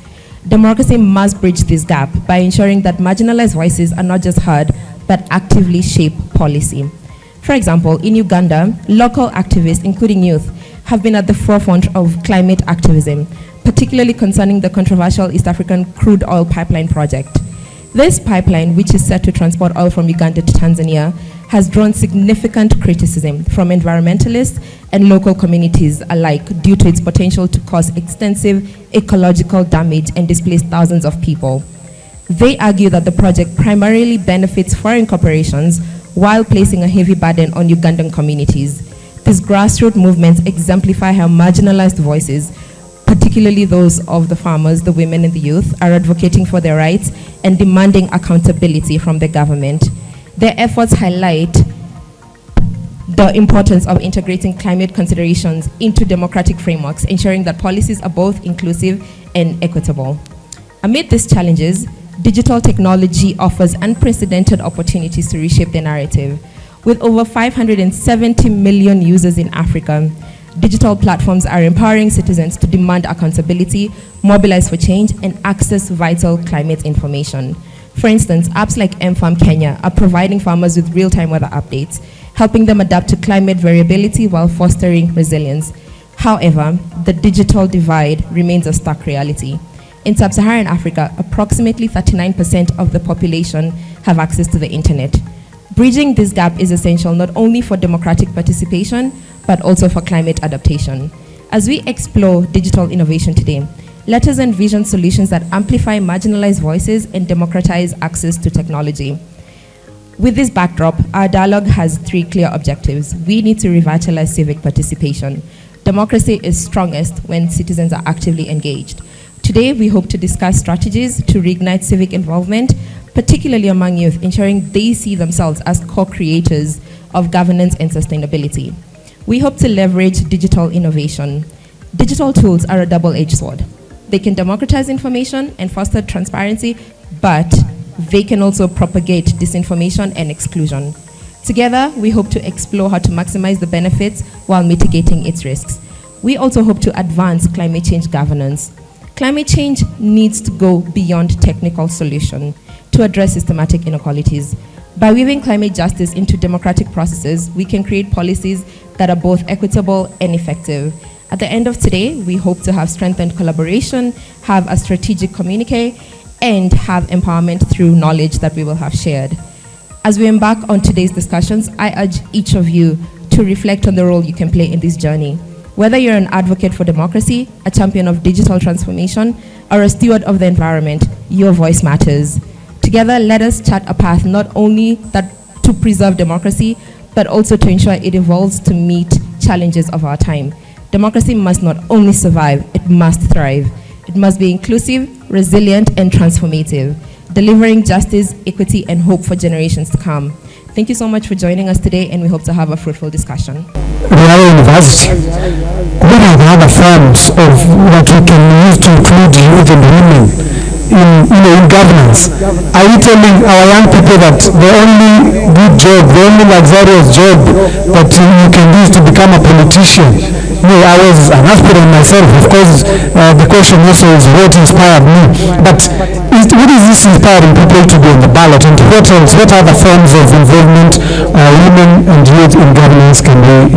Democracy must bridge this gap by ensuring that marginalized voices are not just heard, but actively shape policy. For example, in Uganda, local activists, including youth, have been at the forefront of climate activism, particularly concerning the controversial East African crude oil pipeline project. This pipeline, which is set to transport oil from Uganda to Tanzania, has drawn significant criticism from environmentalists and local communities alike due to its potential to cause extensive ecological damage and displace thousands of people. They argue that the project primarily benefits foreign corporations while placing a heavy burden on Ugandan communities. These grassroots movements exemplify how marginalized voices, particularly those of the farmers, the women, and the youth, are advocating for their rights and demanding accountability from the government. Their efforts highlight the importance of integrating climate considerations into democratic frameworks, ensuring that policies are both inclusive and equitable. Amid these challenges, digital technology offers unprecedented opportunities to reshape the narrative. With over 570 million users in Africa, digital platforms are empowering citizens to demand accountability, mobilize for change, and access vital climate information. For instance, apps like mFarm Kenya are providing farmers with real-time weather updates, helping them adapt to climate variability while fostering resilience. However, the digital divide remains a stark reality. In sub-Saharan Africa, approximately 39% of the population have access to the internet. Bridging this gap is essential not only for democratic participation, but also for climate adaptation. As we explore digital innovation today, let us envision solutions that amplify marginalized voices and democratize access to technology. With this backdrop, our dialogue has 3 clear objectives. We need to revitalize civic participation. Democracy is strongest when citizens are actively engaged. Today, we hope to discuss strategies to reignite civic involvement, particularly among youth, ensuring they see themselves as co-creators of governance and sustainability. We hope to leverage digital innovation. Digital tools are a double-edged sword. They can democratize information and foster transparency, but they can also propagate disinformation and exclusion. Together, we hope to explore how to maximize the benefits while mitigating its risks. We also hope to advance climate change governance. Climate change needs to go beyond technical solution to address systematic inequalities. By weaving climate justice into democratic processes, we can create policies that are both equitable and effective. At the end of today, we hope to have strengthened collaboration, have a strategic communique, and have empowerment through knowledge that we will have shared. As we embark on today's discussions, I urge each of you to reflect on the role you can play in this journey. Whether you're an advocate for democracy, a champion of digital transformation, or a steward of the environment, your voice matters. Together, let us chart a path not only that to preserve democracy, but also to ensure it evolves to meet challenges of our time. Democracy must not only survive, it must thrive. It must be inclusive, resilient, and transformative, delivering justice, equity, and hope for generations to come. Thank you so much for joining us today, and we hope to have a fruitful discussion. Riara University, what are the other forms of what we can use to include youth and women in governance? Are you telling our young people that the only good job, the only luxurious job that you can use to become a politician? No, I was an aspirant myself. Of course, the question also is what inspired me. But what is this inspiring people to be on the ballot? And what else? What other forms of involvement women and youth in governance can we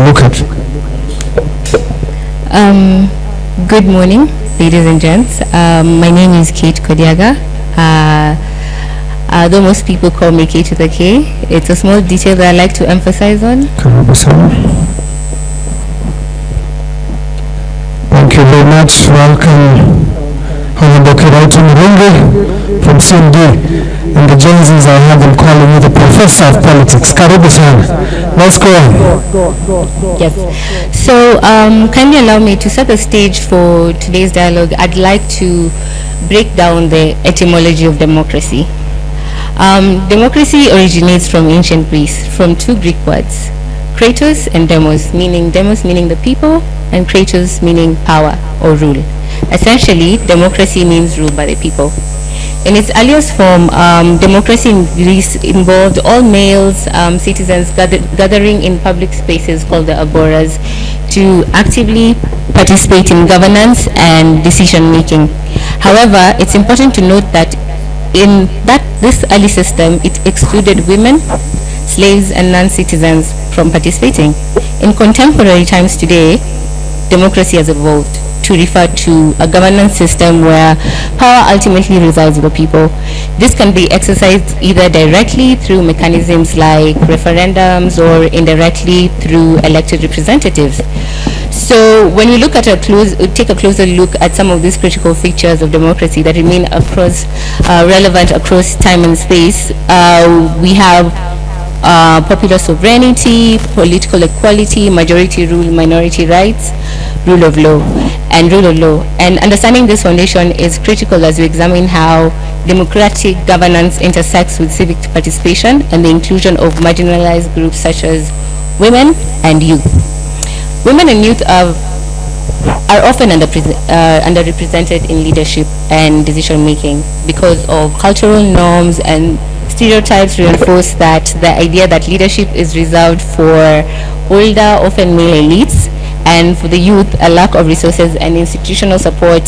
look at? Good morning, ladies and gents. My name is Kate Kodiaga. Though most people call me Kate with a K, it's a small detail that I like to emphasize on. Thank you very much. Welcome, Honorable Kirautu Murungi from CMD. And the Joneses, I have them calling you the professor of politics. Karibu sana. Let's go on. Yes. So, kindly allow me to set the stage for today's dialogue. I'd like to break down the etymology of democracy. Democracy originates from ancient Greece, from two Greek words, kratos and demos meaning the people, and kratos meaning power or rule. Essentially, democracy means rule by the people. In its earliest form, democracy in Greece involved all males, citizens gathering in public spaces called the agoras to actively participate in governance and decision making. However, it's important to note that in this early system, it excluded women, slaves, and non-citizens from participating. In contemporary times today, democracy has evolved to refer to a governance system where power ultimately resides with the people. This can be exercised either directly through mechanisms like referendums or indirectly through elected representatives. So when we take a closer look at some of these critical features of democracy that remain relevant across time and space, we have popular sovereignty, political equality, majority rule, minority rights, rule of law. And understanding this foundation is critical as we examine how democratic governance intersects with civic participation and the inclusion of marginalized groups such as women and youth. Women and youth are often underrepresented in leadership and decision making because of cultural norms, and stereotypes reinforce that the idea that leadership is reserved for older, often male elites, and for the youth, a lack of resources and institutional support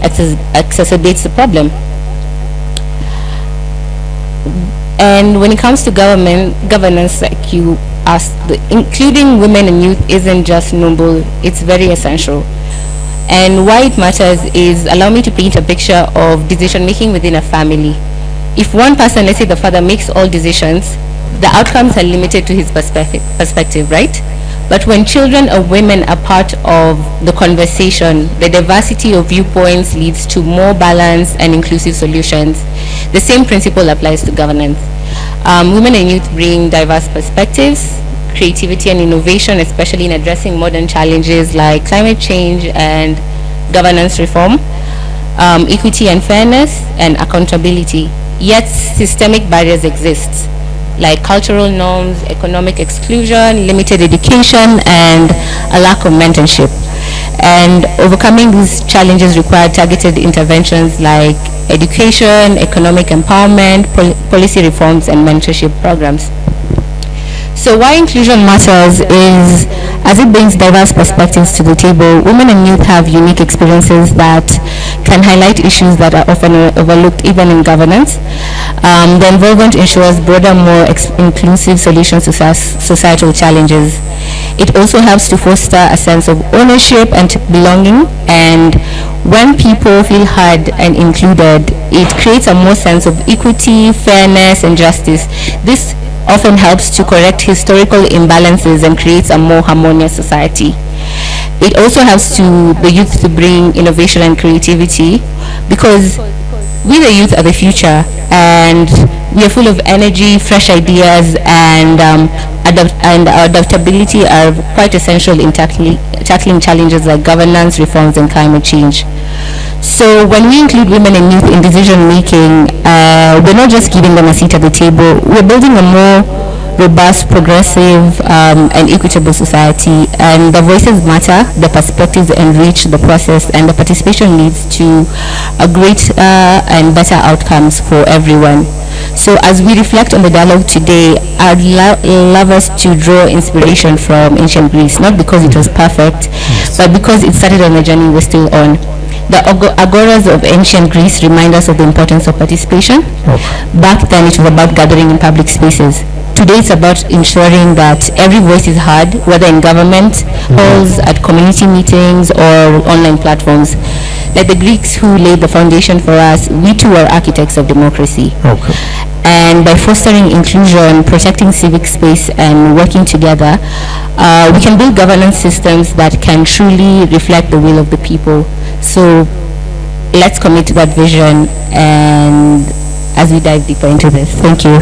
exacerbates the problem. And when it comes to governance, like you asked, including women and youth isn't just noble, it's very essential. And why it matters is, allow me to paint a picture of decision making within a family. If one person, let's say the father, makes all decisions, the outcomes are limited to his perspective, right? But when children or women are part of the conversation, the diversity of viewpoints leads to more balanced and inclusive solutions. The same principle applies to governance. Women and youth bring diverse perspectives, creativity and innovation, especially in addressing modern challenges like climate change and governance reform, equity and fairness, and accountability. Yet systemic barriers exist, like cultural norms, economic exclusion, limited education, and a lack of mentorship. And overcoming these challenges require targeted interventions like education, economic empowerment, policy reforms, and mentorship programs. So why inclusion matters is, As it brings diverse perspectives to the table, women and youth have unique experiences that can highlight issues that are often overlooked even in governance. The involvement ensures broader, more inclusive solutions to societal challenges. It also helps to foster a sense of ownership and belonging, and when people feel heard and included, it creates a more sense of equity, fairness, and justice. This often helps to correct historical imbalances and creates a more harmonious society. It also helps to the youth to bring innovation and creativity, because we the youth are the future, and we are full of energy, fresh ideas, and our adaptability are quite essential in tackling challenges like governance, reforms, and climate change. So when we include women and youth in decision making, we're not just giving them a seat at the table, we're building a more robust, progressive, and equitable society. And the voices matter, the perspectives enrich the process, and the participation leads to a great and better outcomes for everyone. So as we reflect on the dialogue today, I'd love us to draw inspiration from ancient Greece, not because it was perfect, but because it started on a journey we're still on. The agoras of ancient Greece remind us of the importance of participation. Back then it was about gathering in public spaces. Today it's about ensuring that every voice is heard, whether in government halls, at community meetings, or online platforms. Like the Greeks who laid the foundation for us, we too are architects of democracy. And by fostering inclusion, protecting civic space, and working together, we can build governance systems that can truly reflect the will of the people. So let's commit to that vision, and as we dive deeper into this. Thank you.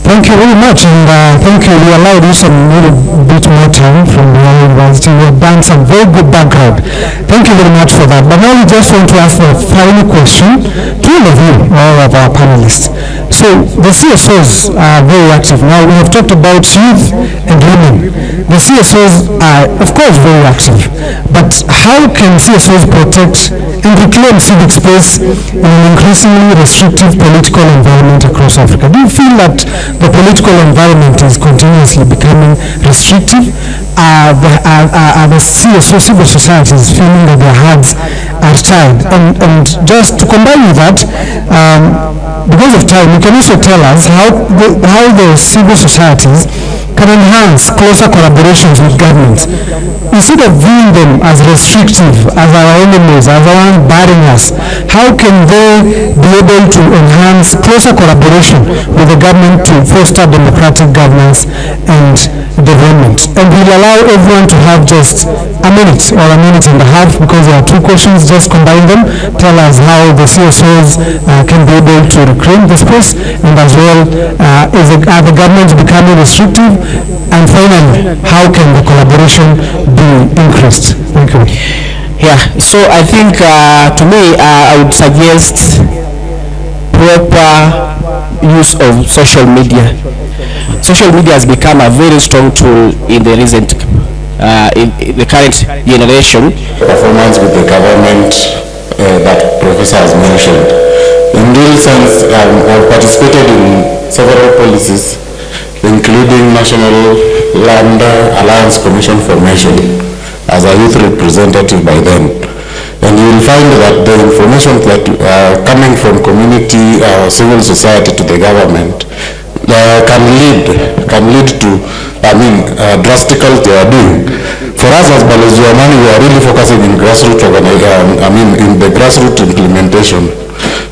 Thank you very much, and thank you. We allowed you some little bit more time from Riara University. You have done some very good background. Thank you very much for that. But now we just want to ask the final question to all of you, all of our panelists. So the CSOs are very active. Now we have talked about youth and women. The CSOs are, of course, very active. But how can CSOs protect and reclaim civic space in an increasingly restrictive political environment across Africa? Do you feel that the political environment is continuously becoming restrictive? Are the CSO civil societies feeling that their hands are tied? And just to combine with that, because of time, you can also tell us how the civil societies can enhance closer collaborations with governments. Instead of viewing them as restrictive, as our enemies, as our ones barring us, how can they be able to enhance closer collaboration with the government to foster democratic governance and development? And we'll allow everyone to have just a minute or a minute and a half, because there are two questions. Just combine them. Tell us how the CSOs can be able to reclaim the space, and as well, are the governments becoming restrictive? And finally, how can the collaboration be increased? Thank you. Yeah, so I think to me, I would suggest proper use of social media. Social media has become a very strong tool in the recent, in the current generation. Performance with the government that Professor has mentioned. In real sense, I've participated in several policies, including National Land Alliance Commission formation as a youth representative by then. And you will find that the information that coming from community civil society to the government can lead to, drastic doing. For us as Balozi Amani, we are really focusing in grassroots in the grassroots implementation.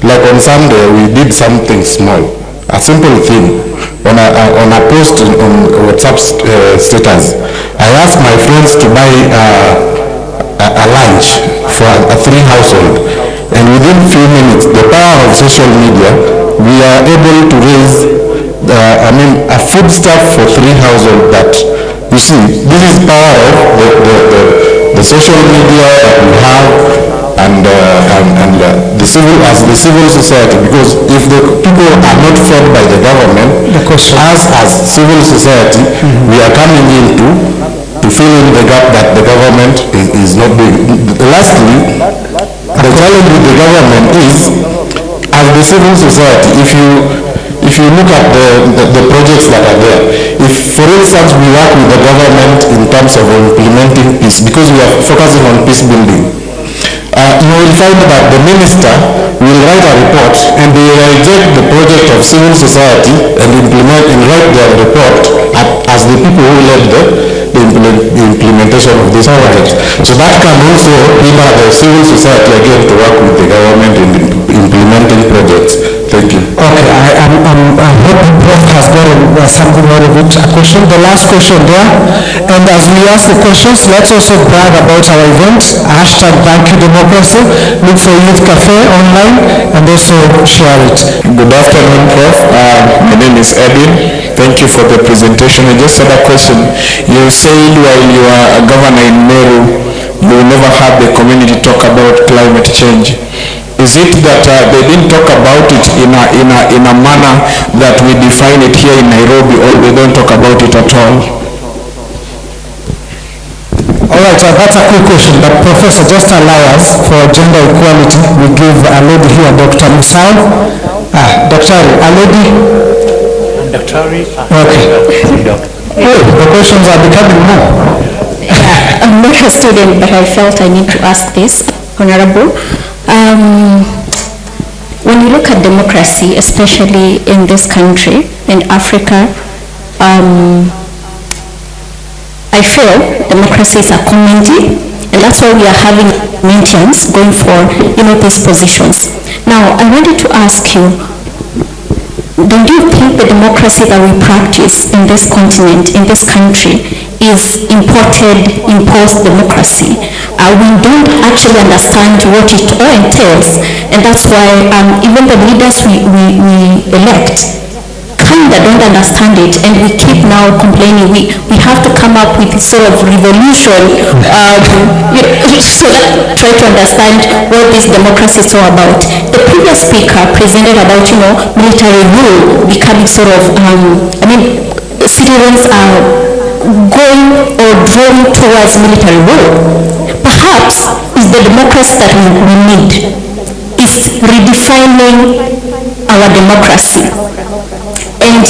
Like on Sunday, we did something small, a simple thing. On a post on WhatsApp status, I asked my friends to buy a lunch for a 3 household, and within few minutes, the power of social media, we are able to raise a food stuff for 3 households. That, you see, this is power of the social media that we have, and the civil society, because if the people are not fed by the government, as civil society, we are coming in to fill in the gap that the government is not doing. Lastly, the challenge with the government is, as the civil society, if you you look at the projects that are there, if, for instance, we work with the government in terms of implementing peace, because we are focusing on peace building, you will find that the minister will write a report and they will reject the project of civil society and implement and write their report as the people who led the implementation of this project. So that can also hinder the civil society again to work with the government in implementing projects. Thank you. Okay, I hope the Prof has gotten something out of it. A question, the last question there. And as we ask the questions, let's also brag about our event. Hashtag Thank You Democracy. Look for Youth Café online and also share it. Good afternoon, Prof. My name is Edwin. Thank you for the presentation. I just had a question. You said while you are a governor in Meru, you never had the community talk about climate change. Is it that they didn't talk about it in a manner that we define it here in Nairobi, or they don't talk about it at all? All right, that's a quick question, but Professor, just allow us for gender equality. We give a lady here, Dr. Musau. Dr. Alodi. Dr. Okay. Oh, the questions are becoming more. I'm not a student, but I felt I need to ask this, Honorable. When you look at democracy, especially in this country, in Africa, I feel democracy is a community, and that's why we are having mentions going for, these positions. Now, I wanted to ask you, don't you think the democracy that we practice in this continent, in this country, is imposed democracy? We don't actually understand what it all entails, and that's why even the leaders we elect kind of don't understand it, and we keep now complaining. We have to come up with sort of revolution so that try to understand what this democracy is all about. The previous speaker presented about military rule becoming sort of citizens are going or drawing towards military rule. Perhaps is the democracy that we need is redefining our democracy. And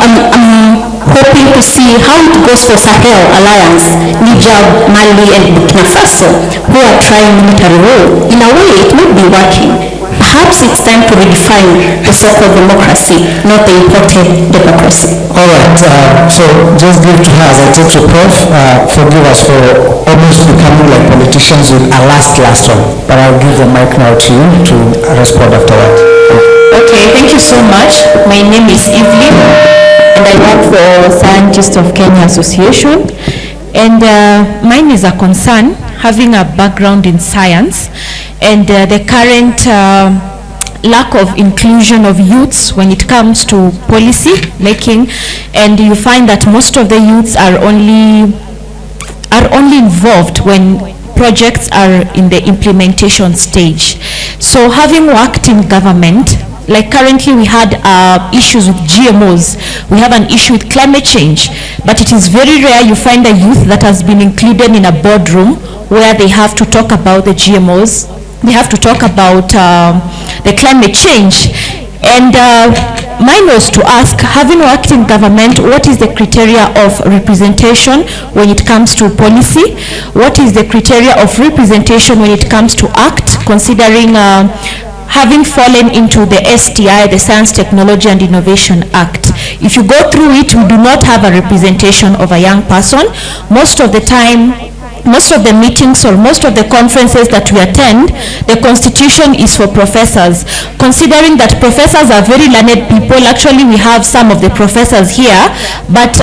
I'm hoping to see how it goes for Sahel Alliance, Niger, Mali, and Burkina Faso, who are trying military rule. In a way, it might be working. Perhaps it's time to redefine the so-called democracy, not the imported democracy. All right, so just give to her as I take to Prof. Forgive us for almost becoming like politicians with a last one, but I'll give the mic now to you to respond afterwards. Okay, thank you so much. My name is Evelyn, and I work for Scientists of Kenya Association. And mine is a concern, having a background in science, and the current lack of inclusion of youths when it comes to policy making, and you find that most of the youths are only involved when projects are in the implementation stage. So having worked in government, like currently we had issues with GMOs, we have an issue with climate change, but it is very rare you find a youth that has been included in a boardroom where they have to talk about the GMOs, they have to talk about the climate change. And mine was to ask, having worked in government, what is the criteria of representation when it comes to policy? What is the criteria of representation when it comes to act, considering having fallen into the STI, the Science, Technology and Innovation Act? If you go through it, we do not have a representation of a young person. Most of the time, most of the meetings or most of the conferences that we attend, the constitution is for professors. Considering that professors are very learned people, actually we have some of the professors here, but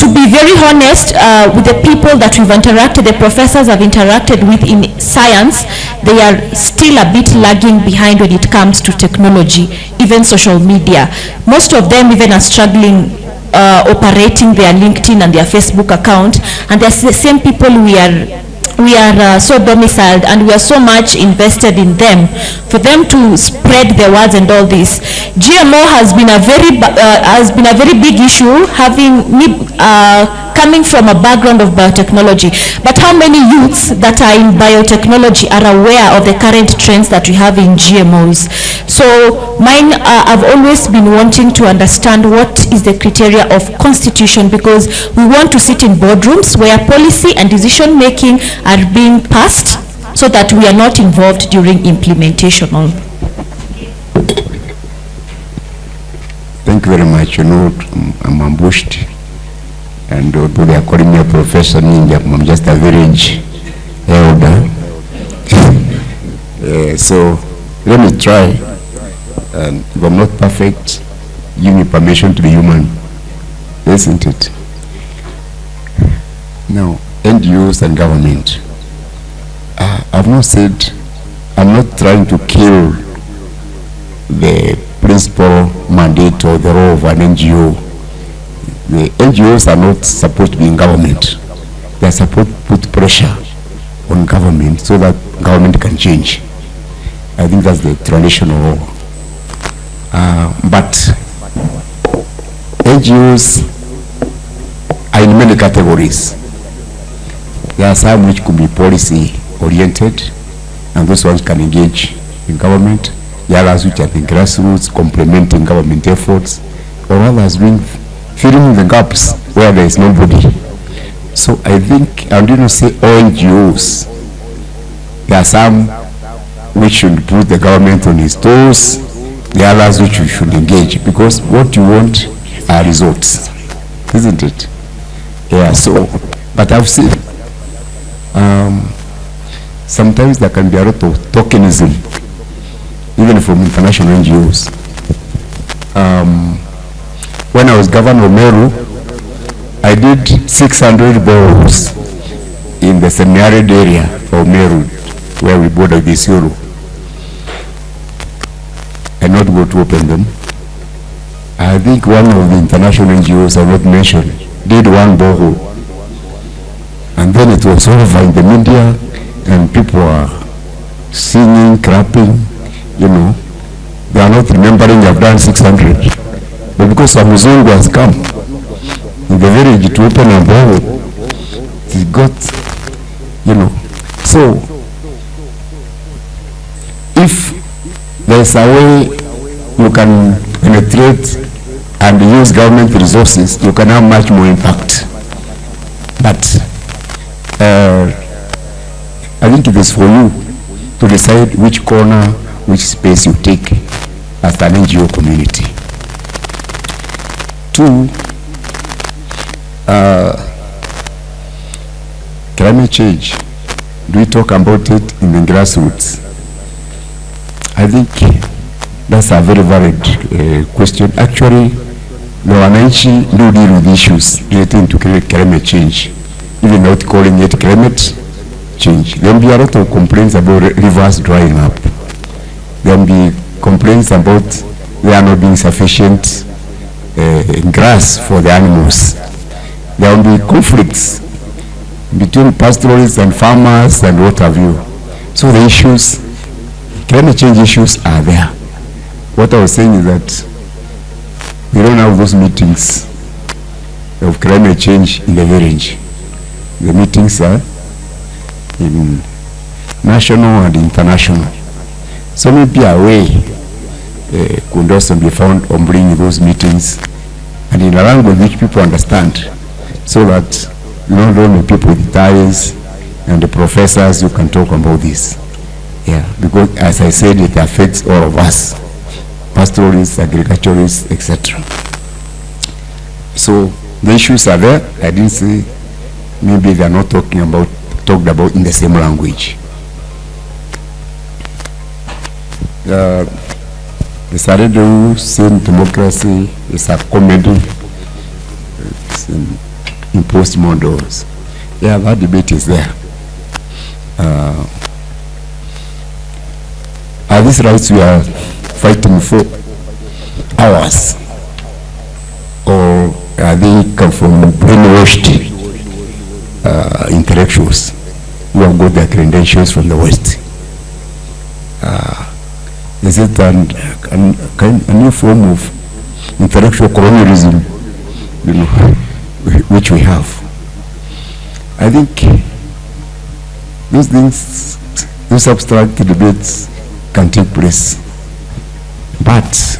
to be very honest, with the people that we've interacted, the professors have interacted with in science, they are still a bit lagging behind when it comes to technology, even social media. Most of them even are struggling operating their LinkedIn and their Facebook account, and they're the same people we are so domiciled, and we are so much invested in them. For them to spread the words and all this, GMO has been a very big issue, having coming from a background of biotechnology. But how many youths that are in biotechnology are aware of the current trends that we have in GMOs? So mine, I've always been wanting to understand what is the criteria of constitution, because we want to sit in boardrooms where policy and decision making are being passed so that we are not involved during implementation. Thank you very much. You know, I'm ambushed, and although they are calling me a professor, I'm just a village elder. So let me try, and if I'm not perfect, give me permission to be human, isn't it? Now, NGOs and government. I've not said, I'm not trying to kill the principal mandate or the role of an NGO. The NGOs are not supposed to be in government. They are supposed to put pressure on government so that government can change. I think that's the traditional role. But NGOs are in many categories. There are some which could be policy oriented, and those ones can engage in government. There are others which are the grassroots, complementing government efforts, or others filling the gaps where there is nobody. So I think, I didn't say all NGOs. There are some which should put the government on its toes, the others which you should engage, because what you want are results, isn't it? Yeah, so, but I've seen sometimes there can be a lot of tokenism, even from international NGOs. When I was governor of Meru, I did 600 boreholes in the semi-arid area of Meru, where we border with Isiolo. I not go to open them. I think one of the international NGOs, I not mentioned, did one borehole. And then it was over in the media, and people are singing, clapping, you know. They are not remembering they have done 600. But because some Muzungu has come in the village to open a borehole, it got, you know. So, if there's a way you can penetrate and use government resources, you can have much more impact. But I think it is for you to decide which corner, which space you take as an NGO community. 2, climate change. Do we talk about it in the grassroots? I think that's a very valid question. Actually, the wananchi do deal with issues relating to climate change, even not calling it climate change. There will be a lot of complaints about rivers drying up. There will be complaints about there not being sufficient grass for the animals. There will be conflicts between pastoralists and farmers and what have you. So the issues, climate change issues are there. What I was saying is that we don't have those meetings of climate change in the village. The meetings are in national and international. So maybe a way could also be found on bringing those meetings and in a language which people understand, so that not only people with ties and the professors who can talk about this. Yeah, because as I said, it affects all of us, pastoralists, agriculturists, etc. So the issues are there. I didn't say maybe they are not talked about in the same language. The Saredo same democracy is a comedy. It's imposed models. Yeah, that debate is there. Are these rights we are fighting for ours, or are they come from brainwashed intellectuals who have got their credentials from the West? Is it a new form of intellectual colonialism, you know, which we have. I think those things, those abstract debates can take place. But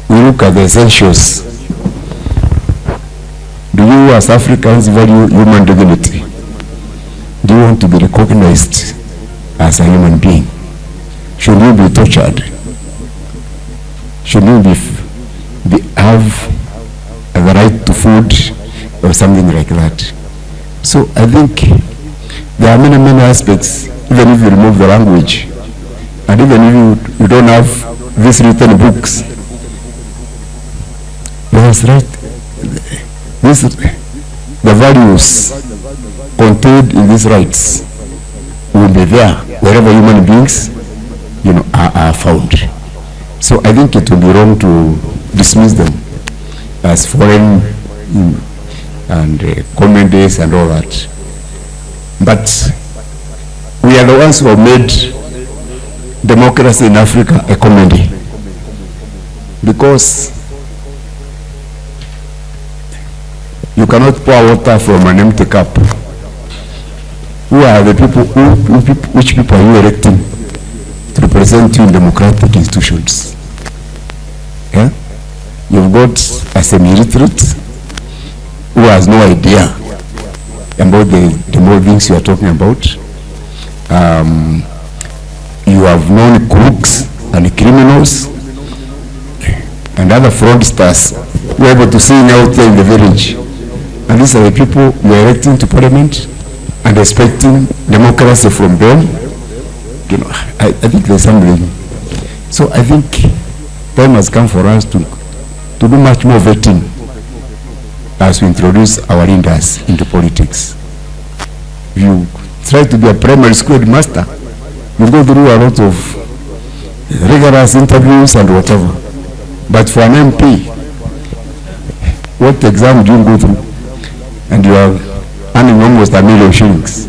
we look at the essentials. Do you as Africans value human dignity? Do you want to be recognized as a human being? Should you be tortured? Should you have the right to food or something like that? So I think there are many aspects, even if you remove the language, and even if you don't have these written books. That's right. The values contained in these rights will be there wherever human beings, are found. So I think it will be wrong to dismiss them as foreign and comedies and all that. But we are the ones who have made democracy in Africa a comedy, because you cannot pour water from an empty cup. Who are the people, which people are you electing to represent you in democratic institutions? Yeah? You've got a semi-literate who has no idea about the more things you are talking about. You have known crooks and criminals and other fraudsters who are able to sing out there in the village. And these are the people you are electing to parliament and expecting democracy from them. I think there's something. So I think time has come for us to do much more vetting as we introduce our leaders into politics. If you try to be a primary school master, you go through a lot of rigorous interviews and whatever. But for an MP, what exam do you go through? And you are earning almost $1 million shillings.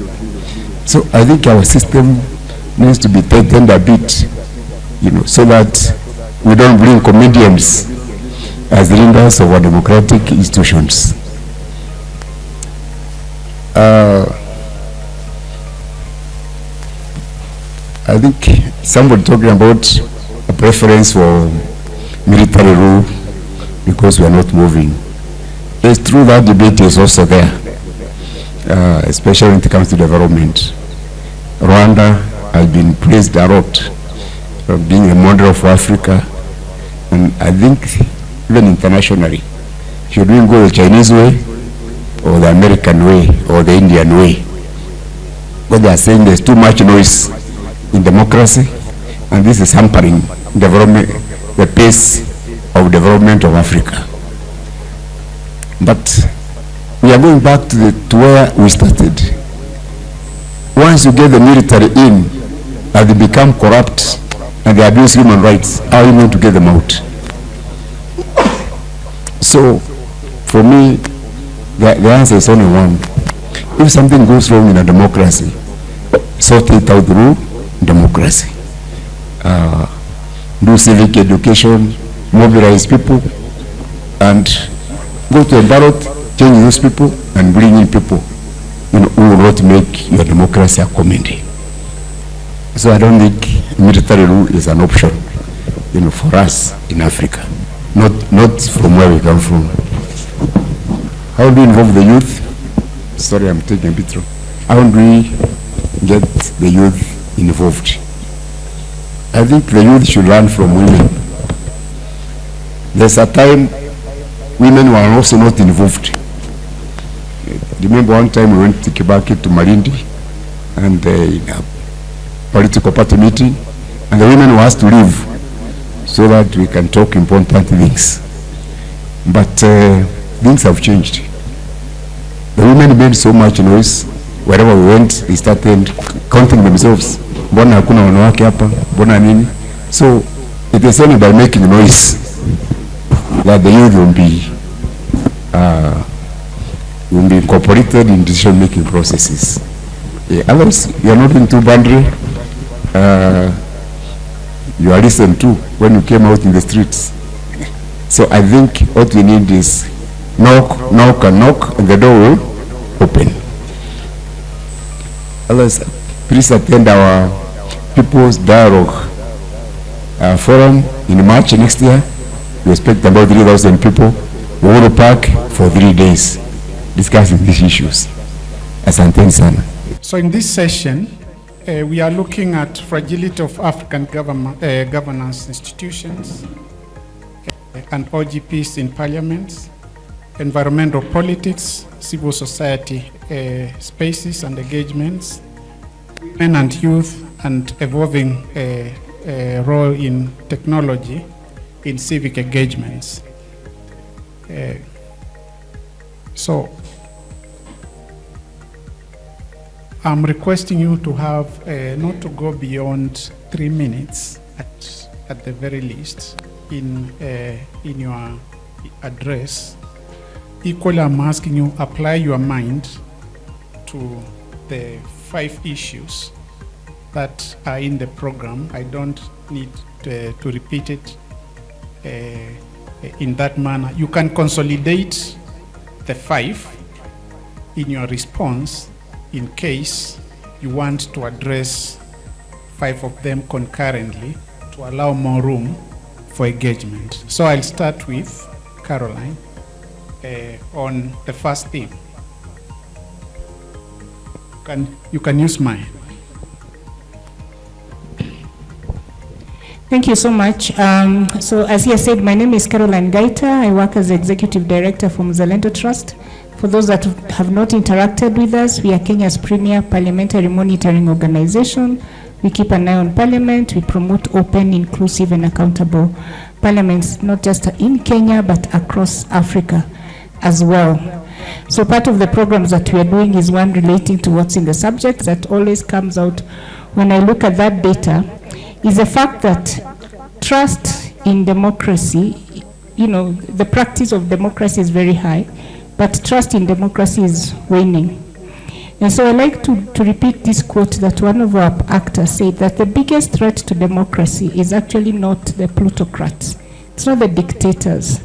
So I think our system needs to be tightened a bit, so that we don't bring comedians as leaders of our democratic institutions. I think somebody talking about a preference for military rule because we are not moving. It's true that debate is also there, especially when it comes to development. Rwanda has been praised a lot for being a model of Africa, and I think even internationally, should we go the Chinese way or the American way or the Indian way? But they are saying there's too much noise in democracy, and this is hampering development, the pace of development of Africa. But we are going back to where we started. Once you get the military in and they become corrupt and they abuse human rights, how are you going to get them out? So, for me, the answer is only one. If something goes wrong in a democracy, sort it out through democracy. Do civic education, mobilize people, and go to a ballot, change those people, and bring in people who will not make your democracy a comedy. So I don't think military rule is an option, for us in Africa. Not from where we come from. How do we involve the youth? Sorry, I'm taking a bit wrong. How do we get the youth involved? I think the youth should learn from women. There's a time women were also not involved. Remember one time we went to Kibaki to Malindi and in a political party meeting, and the women were asked to leave so that we can talk important things. But things have changed. The women made so much noise. Wherever we went, they started counting themselves. Mbona hakuna wanawake hapa? Mbona nini? So it is only by making noise that the youth will be incorporated in decision-making processes. Others, you are not into boundary. You are listened to when you came out in the streets. So I think what we need is knock, knock, and knock, and the door will open. Others, please attend our People's Dialogue Forum in March next year. We expect about 3,000 people. We will park for 3 days discussing these issues. Asanteni sana. So in this session, we are looking at fragility of African governance institutions and OGPs in parliaments, environmental politics, civil society spaces and engagements, women and youth, and evolving role in technology in civic engagements. So I'm requesting you to have not to go beyond 3 minutes at the very least in your address. Equally, I'm asking you apply your mind to the 5 issues that are in the program. I don't need to repeat it in that manner. You can consolidate the 5 in your response in case you want to address 5 of them concurrently to allow more room for engagement. So I'll start with Caroline on the first theme. You can use mine. Thank you so much. So as he said, my name is Caroline Gaita. I work as Executive Director for Mzalendo Trust. For those that have not interacted with us, we are Kenya's premier parliamentary monitoring organization. We keep an eye on parliament. We promote open, inclusive, and accountable parliaments, not just in Kenya, but across Africa as well. So part of the programs that we are doing is one relating to what's in the subject that always comes out when I look at that data is the fact that trust in democracy, the practice of democracy is very high, but trust in democracy is waning. And so I like to repeat this quote that one of our actors said, that the biggest threat to democracy is actually not the plutocrats. It's not the dictators,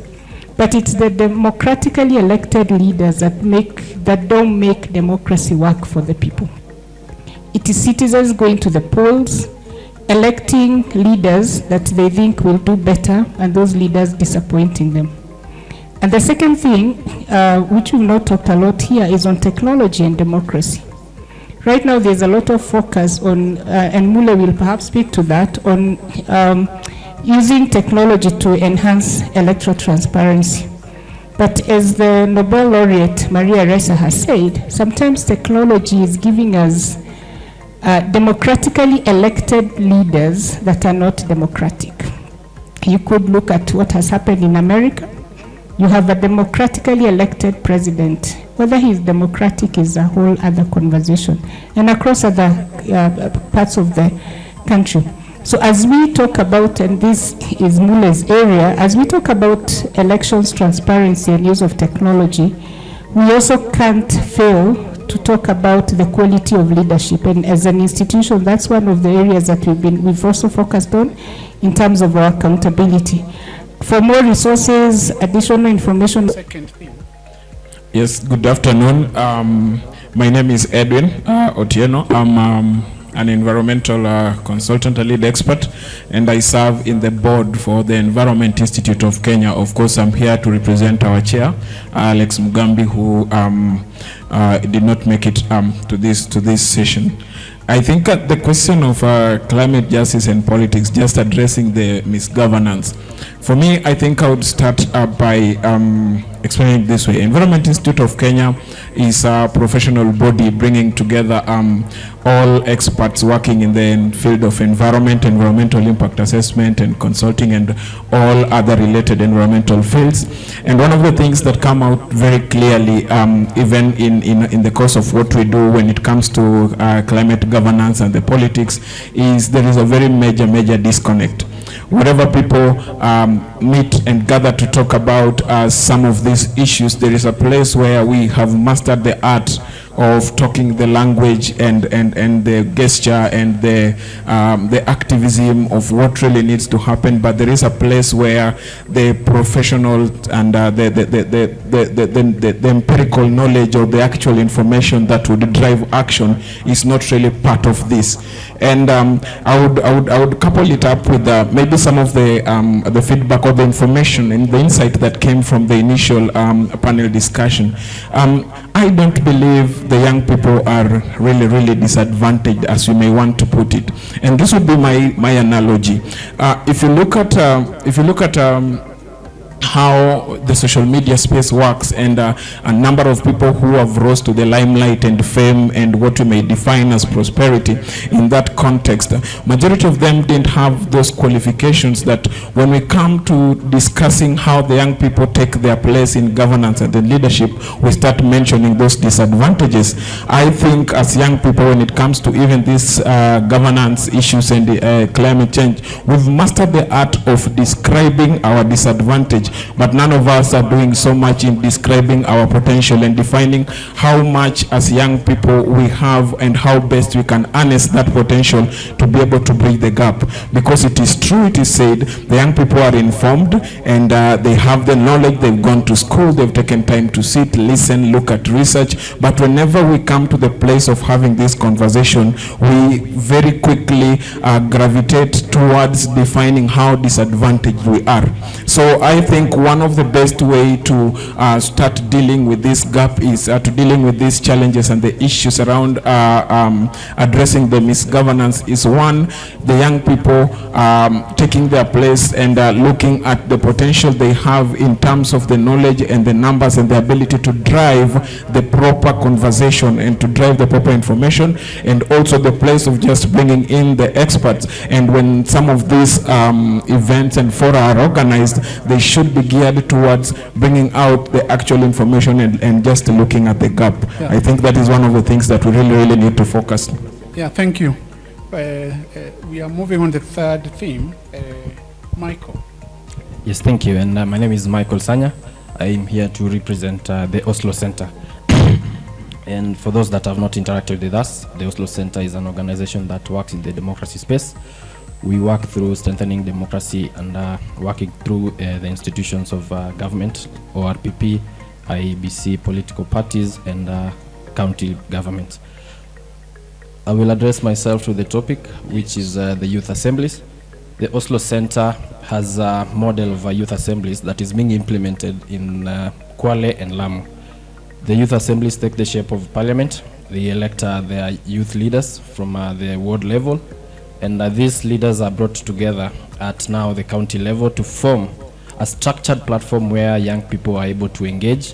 but it's the democratically elected leaders that don't make democracy work for the people. It is citizens going to the polls, electing leaders that they think will do better, and those leaders disappointing them. And the second thing, which we've not talked a lot here, is on technology and democracy. Right now, there's a lot of focus on, and Mule will perhaps speak to that, on using technology to enhance electoral transparency. But as the Nobel laureate Maria Ressa has said, sometimes technology is giving us democratically elected leaders that are not democratic. You could look at what has happened in America. You have a democratically elected president. Whether he's democratic is a whole other conversation, and across other parts of the country. So as we talk about, and this is Mule's area, as we talk about elections transparency and use of technology, we also can't fail to talk about the quality of leadership. And as an institution, that's one of the areas that we've also focused on in terms of our accountability. For more resources, additional information. Yes, good afternoon. My name is Edwin Otieno. I'm an environmental consultant, a lead expert, and I serve in the board for the Environment Institute of Kenya. Of course, I'm here to represent our chair, Alex Mugambi, who did not make it to this session. I think the question of climate justice and politics, just addressing the misgovernance. For me, I think I would start by explaining it this way. Environment Institute of Kenya is a professional body bringing together all experts working in the field of environment, environmental impact assessment, and consulting, and all other related environmental fields. And one of the things that come out very clearly, even in the course of what we do when it comes to climate governance and the politics, is there is a very major disconnect. Wherever people meet and gather to talk about some of these issues, there is a place where we have mastered the art of talking the language and the gesture and the activism of what really needs to happen, but there is a place where the professional and the empirical knowledge or the actual information that would drive action is not really part of this. And I would couple it up with maybe some of the feedback or the information and the insight that came from the initial panel discussion. I don't believe the young people are really disadvantaged, as we may want to put it. And this would be my analogy. If you look at how the social media space works, and a number of people who have rose to the limelight and fame and what we may define as prosperity in that context, majority of them didn't have those qualifications that when we come to discussing how the young people take their place in governance and in leadership, we start mentioning those disadvantages. I think as young people, when it comes to even these governance issues and climate change, we've mastered the art of describing our disadvantage, but none of us are doing so much in describing our potential and defining how much as young people we have and how best we can harness that potential to be able to bridge the gap. Because it is true, it is said, the young people are informed and they have the knowledge, they've gone to school, they've taken time to sit, listen, look at research, but whenever we come to the place of having this conversation, we very quickly gravitate towards defining how disadvantaged we are. So I think one of the best way to start dealing with this gap is to dealing with these challenges and the issues around addressing the misgovernance is, one, the young people taking their place and looking at the potential they have in terms of the knowledge and the numbers and the ability to drive the proper conversation and to drive the proper information, and also the place of just bringing in the experts. And when some of these events and fora are organized, they should be geared towards bringing out the actual information and just looking at the gap. Yeah. I think that is one of the things that we really need to focus. Yeah, thank you. We are moving on the third theme. Michael. Yes, thank you. And my name is Michael Sanya. I'm here to represent the Oslo Center. And for those that have not interacted with us, the Oslo Center is an organization that works in the democracy space. We work through strengthening democracy and working through the institutions of government, ORPP, IEBC, political parties, and county government. I will address myself to the topic, which is the youth assemblies. The Oslo Center has a model of youth assemblies that is being implemented in Kwale and Lamu. The youth assemblies take the shape of parliament. They elect their youth leaders from the ward level, and these leaders are brought together at now the county level to form a structured platform where young people are able to engage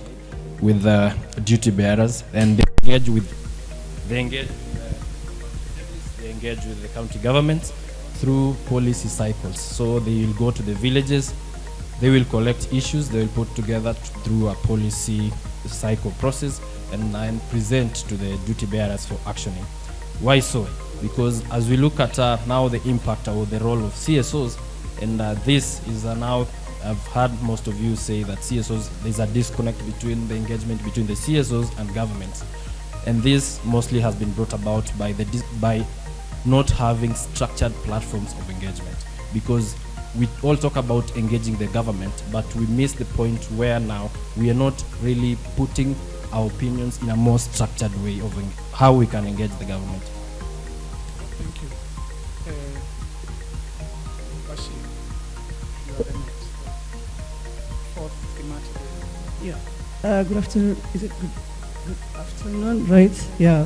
with the duty bearers, and they engage with the county governments through policy cycles. So they will go to the villages, they will collect issues, they will put together through a policy cycle process and present to the duty bearers for actioning. Why so? Because as we look at now the impact or the role of CSOs, and this is now, I've heard most of you say that CSOs, there's a disconnect between the engagement between the CSOs and governments. And this mostly has been brought about by not having structured platforms of engagement. Because we all talk about engaging the government, but we miss the point where now we are not really putting our opinions in a more structured way of how we can engage the government. Thank you. Bashir, you are the next. Fourth thematic. Yeah. Good afternoon. Is it good afternoon? Right. Yeah.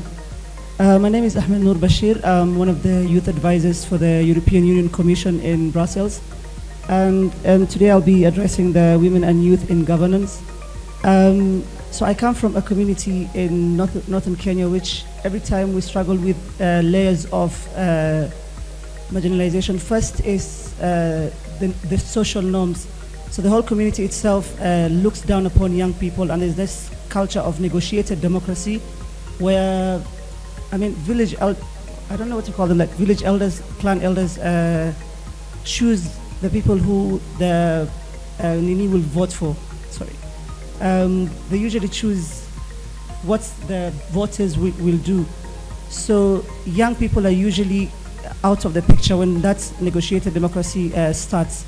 My name is Ahmed Noor Bashir. I'm one of the youth advisors for the European Union Commission in Brussels. And today I'll be addressing the women and youth in governance. So I come from a community in northern Kenya, which every time we struggle with layers of marginalization. First is the social norms. So the whole community itself looks down upon young people, and there's this culture of negotiated democracy where, I mean, I don't know what to call them, like village elders, clan elders choose the people who the Nini will vote for. Sorry. They usually choose what the voters will do. So young people are usually out of the picture when that negotiated democracy starts.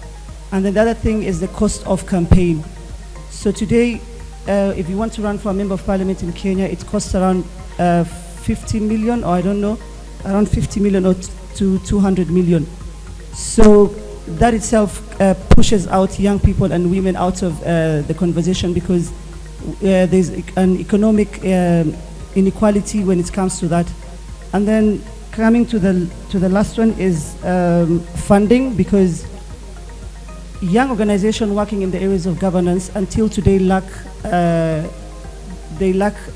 And then the other thing is the cost of campaign. So today, if you want to run for a member of parliament in Kenya, it costs around 50 million, or I don't know, around 50 million or to 200 million. So that itself pushes out young people and women out of the conversation, because there's an economic inequality when it comes to that. And then coming to the last one is funding, because young organizations working in the areas of governance until today lack a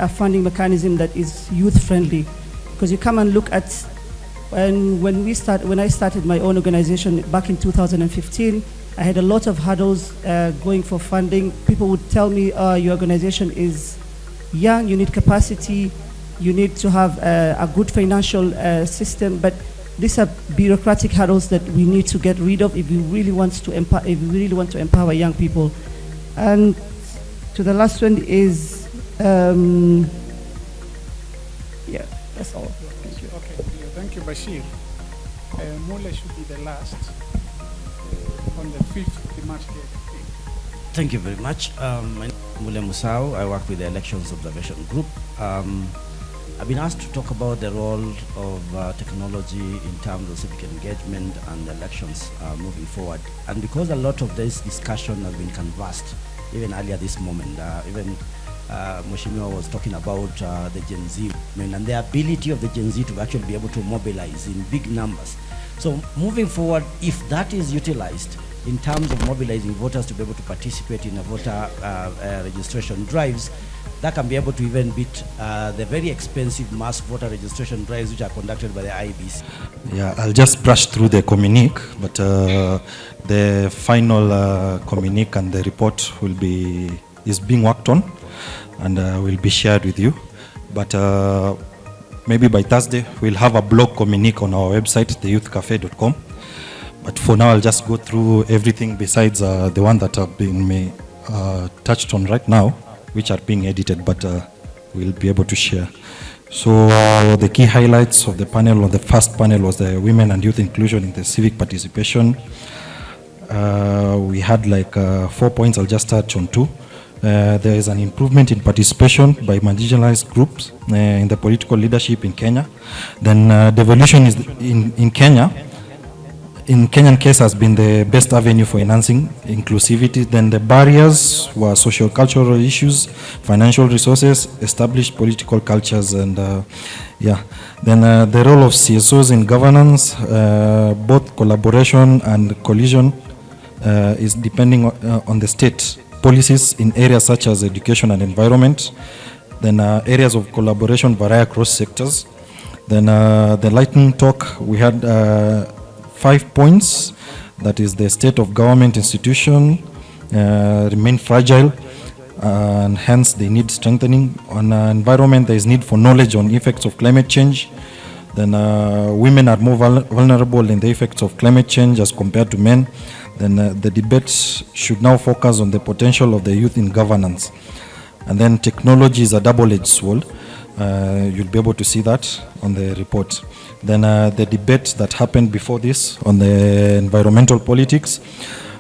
funding mechanism that is youth friendly. Because you come and look at when I started my own organization back in 2015, I had a lot of hurdles going for funding. People would tell me, your organization is young, you need capacity, you need to have a good financial system, but these are bureaucratic hurdles that we need to get rid of if we really want to empower young people. And to the last one is, yeah, that's all. Thank you. Okay, thank you, Bashir. Mule should be the last on the 5th March day. Thank you very much. My name is Mule Musau. I work with the Elections Observation Group. I've been asked to talk about the role of technology in terms of civic engagement and elections moving forward. And because a lot of this discussion has been canvassed, even earlier this moment, even Mheshimiwa was talking about the Gen Z and the ability of the Gen Z to actually be able to mobilize in big numbers. So moving forward, if that is utilized in terms of mobilizing voters to be able to participate in a voter registration drives, that can be able to even beat the very expensive mass voter registration drives which are conducted by the IBC. Yeah, I'll just brush through the communique, but the final communique and the report is being worked on and will be shared with you. But maybe by Thursday, we'll have a blog communique on our website, theyouthcafe.com. But for now, I'll just go through everything besides the one that have been touched on right now, which are being edited, but we'll be able to share. So the key highlights of the panel, or the first panel, was the women and youth inclusion in the civic participation. We had like 4 points. I'll just touch on 2. There is an improvement in participation by marginalized groups in the political leadership in Kenya. Then devolution is in Kenya. In Kenyan case has been the best avenue for enhancing inclusivity. Then the barriers were social cultural issues, financial resources, established political cultures, and yeah. Then the role of CSOs in governance, both collaboration and collision is depending on the state policies in areas such as education and environment. Then areas of collaboration vary across sectors. Then the lightning talk, we had 5 points. That is, the state of government institution remain fragile, and hence they need strengthening. On environment, there is need for knowledge on effects of climate change. Then women are more vulnerable in the effects of climate change as compared to men. Then the debates should now focus on the potential of the youth in governance. And then technology is a double-edged sword. You'll be able to see that on the report. Then the debate that happened before this on the environmental politics,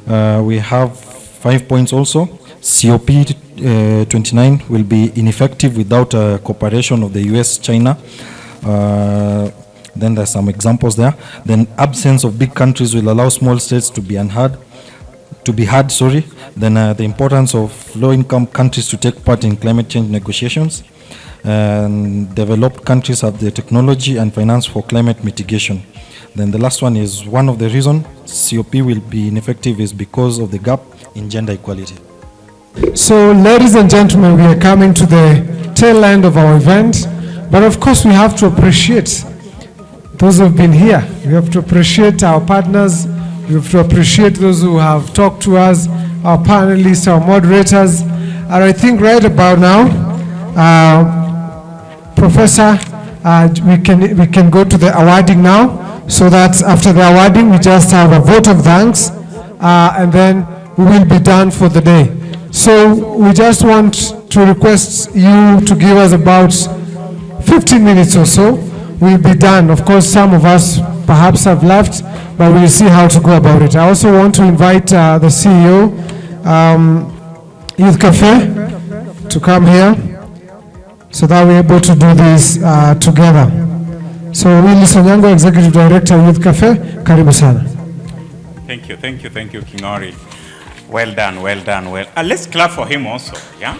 we have 5 points also. COP 29 will be ineffective without cooperation of the US, China. Then there's some examples there. Then absence of big countries will allow small states to be heard. Then the importance of low-income countries to take part in climate change negotiations. And developed countries have the technology and finance for climate mitigation. Then the last one is one of the reasons COP will be ineffective is because of the gap in gender equality. So, ladies and gentlemen, we are coming to the tail end of our event, but of course we have to appreciate those who have been here. We have to appreciate our partners. We have to appreciate those who have talked to us, our panelists, our moderators. And I think right about now, Professor, we can go to the awarding now, so that after the awarding we just have a vote of thanks, and then we will be done for the day. So we just want to request you to give us about 15 minutes or so. We'll be done. Of course, some of us perhaps have left, but we'll see how to go about it. I also want to invite the CEO, Youth Café, to come here so that we're able to do this together. So Willy Sonyango, Executive Director, Youth Café, karibu sana. Thank you, Kingori. Well done. Let's clap for him also, yeah?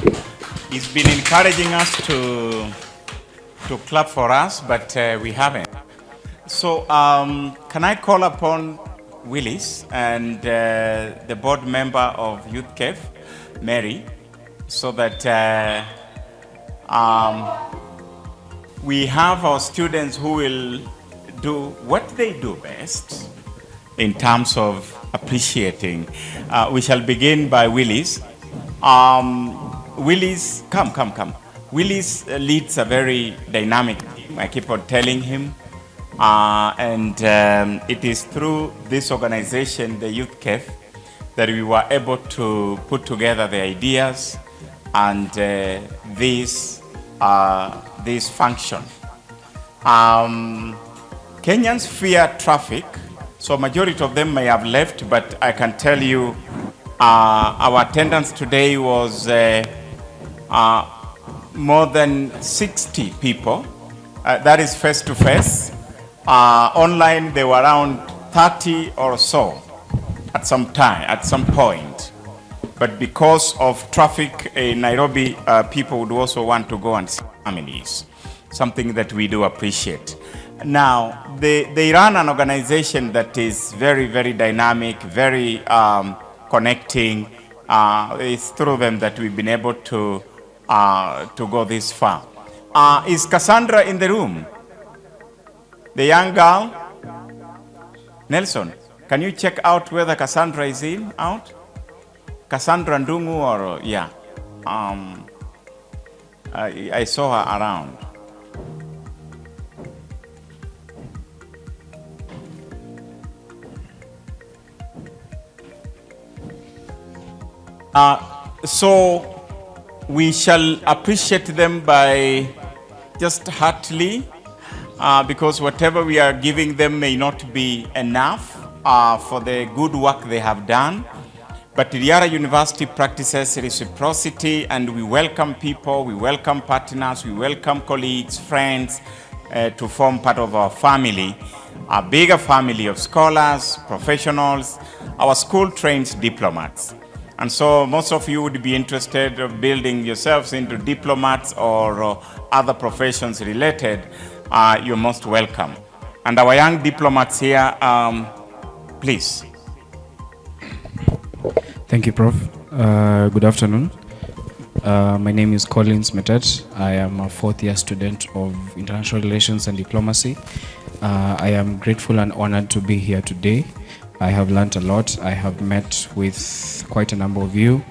He's been encouraging us to clap for us, but we haven't. So can I call upon Willis and the board member of Youth Café, Mary, so that we have our students who will do what they do best in terms of appreciating. We shall begin by Willis. Willis, come. Willis leads a very dynamic team. I keep on telling him. And it is through this organization, the Youth Café, that we were able to put together the ideas and this function. Kenyans fear traffic, so majority of them may have left, but I can tell you our attendance today was more than 60 people. That is face to face. Online, they were around 30 or so at some point. But because of traffic in Nairobi, people would also want to go and see families, something that we do appreciate. Now, they run an organization that is very, very dynamic, very connecting. It's through them that we've been able to go this far. Is Cassandra in the room? The young girl? Nelson, can you check out whether Cassandra is out? Cassandra Ndungu or, yeah. I saw her around. So we shall appreciate them by just heartily, because whatever we are giving them may not be enough for the good work they have done. But Riara University practices reciprocity, and we welcome people, we welcome partners, we welcome colleagues, friends to form part of our family, a bigger family of scholars, professionals. Our school trains diplomats. And so most of you would be interested in building yourselves into diplomats or other professions related. You're most welcome. And our young diplomats here, please. Thank you, Prof. Good afternoon. My name is Collins Metet. I am a fourth-year student of International Relations and Diplomacy. I am grateful and honored to be here today. I have learned a lot. I have met with quite a number of you.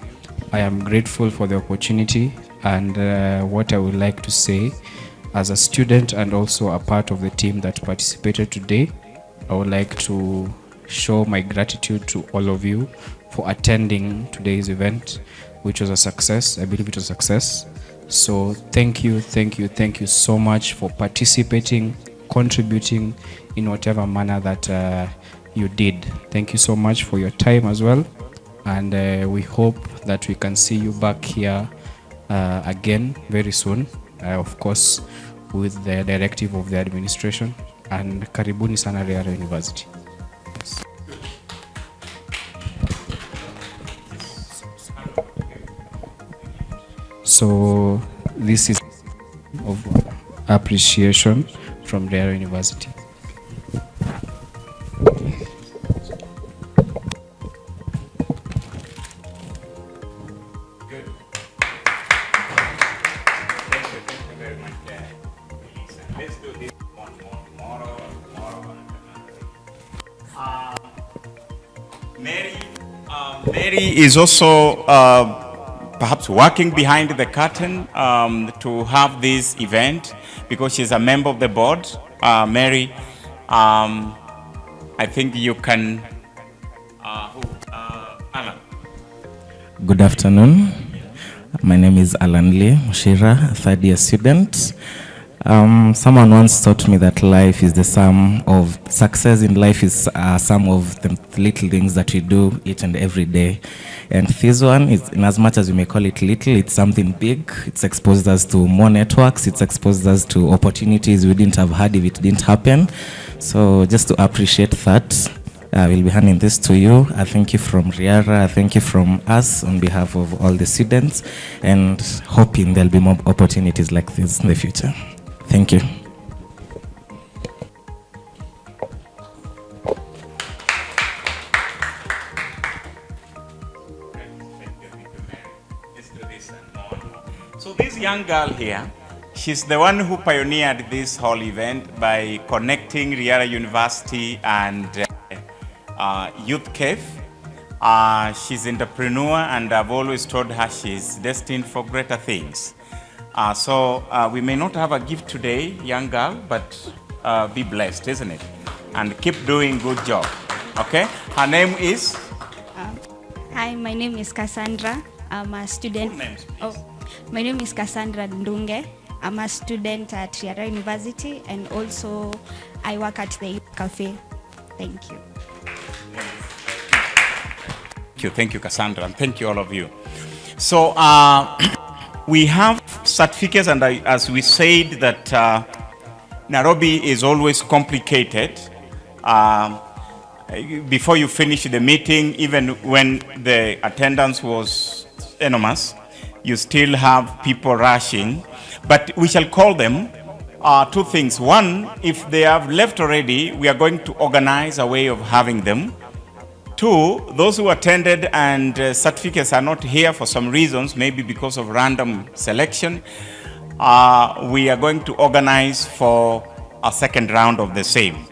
I am grateful for the opportunity, and what I would like to say as a student and also a part of the team that participated today, I would like to show my gratitude to all of you for attending today's event, which was a success. I believe it was a success. So thank you so much for participating, contributing in whatever manner that you did. Thank you so much for your time as well. And we hope that we can see you back here again very soon, of course, with the directive of the administration. And karibuni sana Riara University. So this is of appreciation from Riara University. Mary is also perhaps working behind the curtain to have this event because she's a member of the board. Mary, I think you can, Alan, Good afternoon. My name is Alan Lee Mushira, a third-year student. Someone once taught me that life is the sum of, success in life is some of the little things that we do each and every day. And this one, is, in as much as we may call it little, it's something big. It's exposed us to more networks. It's exposed us to opportunities we didn't have had if it didn't happen. So just to appreciate that, I will be handing this to you. I thank you from Riara. I thank you from us on behalf of all the students, and hoping there'll be more opportunities like this in the future. Thank you. So this young girl here, she's the one who pioneered this whole event by connecting Riara University and Youth Café. She's an entrepreneur, and I've always told her she's destined for greater things. So we may not have a gift today, young girl, but be blessed, isn't it? And keep doing good job. Okay? Her name is? Hi, my name is Cassandra. I'm a student. Full names, my name is Cassandra Ndunge. I'm a student at Riara University, and also I work at the Youth Café. Thank you. Thank you, Cassandra, and thank you, all of you. So we have certificates, and as we said that Nairobi is always complicated. Before you finish the meeting, even when the attendance was enormous, you still have people rushing. But we shall call them two things. One, if they have left already, we are going to organize a way of having them. Two, those who attended and certificates are not here for some reasons, maybe because of random selection, we are going to organize for a second round of the same.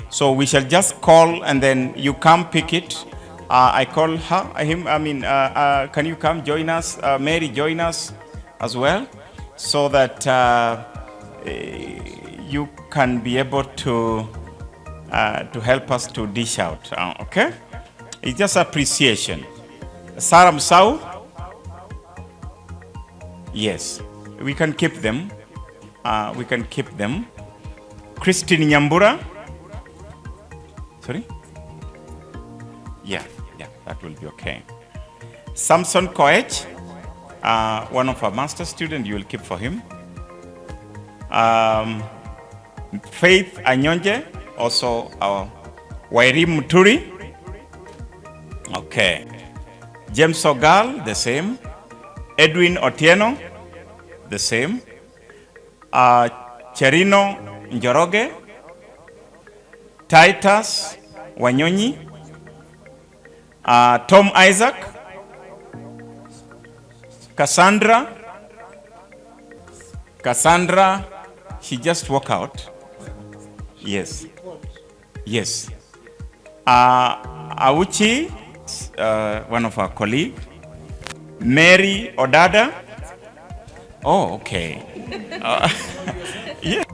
So we shall just call, and then you come pick it. I call her, him, can you come join us? Mary, join us as well, so that you can be able to help us to dish out, okay? It's just appreciation. Sarah Msau? Yes, we can keep them. We can keep them. Christine Nyambura? Sorry? Yeah, that will be okay. Samson Koech, one of our master students, you will keep for him. Faith Anyonje, also our Wairi Muturi. Okay. James Ogal, the same. Edwin Otieno, the same. Cherino Njoroge. Titus Wanyonyi. Tom Isaac. Cassandra, she just walked out. Yes. Auchi, one of our colleagues. Mary Odada. Oh, okay. Yes.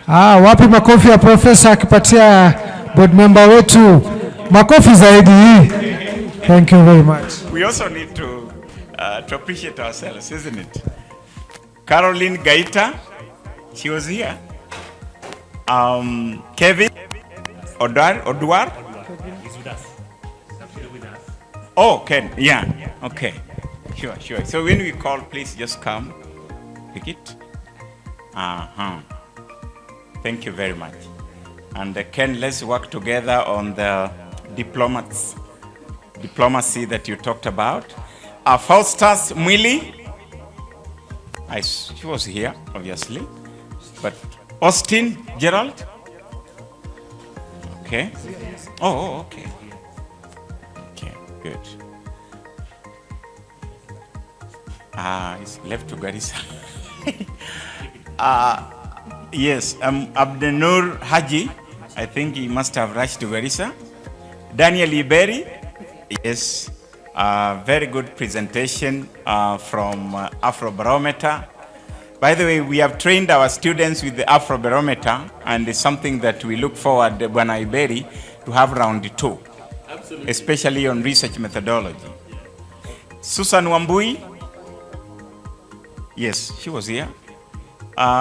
Wapi makofi ya profesa akipatia board member wetu. Makofi zaidi. Thank you very much. We also need to appreciate ourselves, isn't it? Caroline Gaita, she was here. Kevin Odwar. He's with us. Oh, Ken, yeah, okay. Sure. So when we call, please just come, pick it. Thank you very much. And Ken, let's work together on the diplomacy that you talked about. Faustus Mwili, she was here, obviously. But Austin Gerald? Okay. Oh, okay. Okay, good. He's left to Garissa. Yes, Abdenur Haji, I think he must have rushed to Garissa. Daniel Iberi, yes, very good presentation from Afrobarometer. By the way, we have trained our students with the Afrobarometer, and it's something that we look forward, Bwana Iberi, to have round 2. Absolutely. Especially on research methodology. Susan Wambui. Yes, she was here.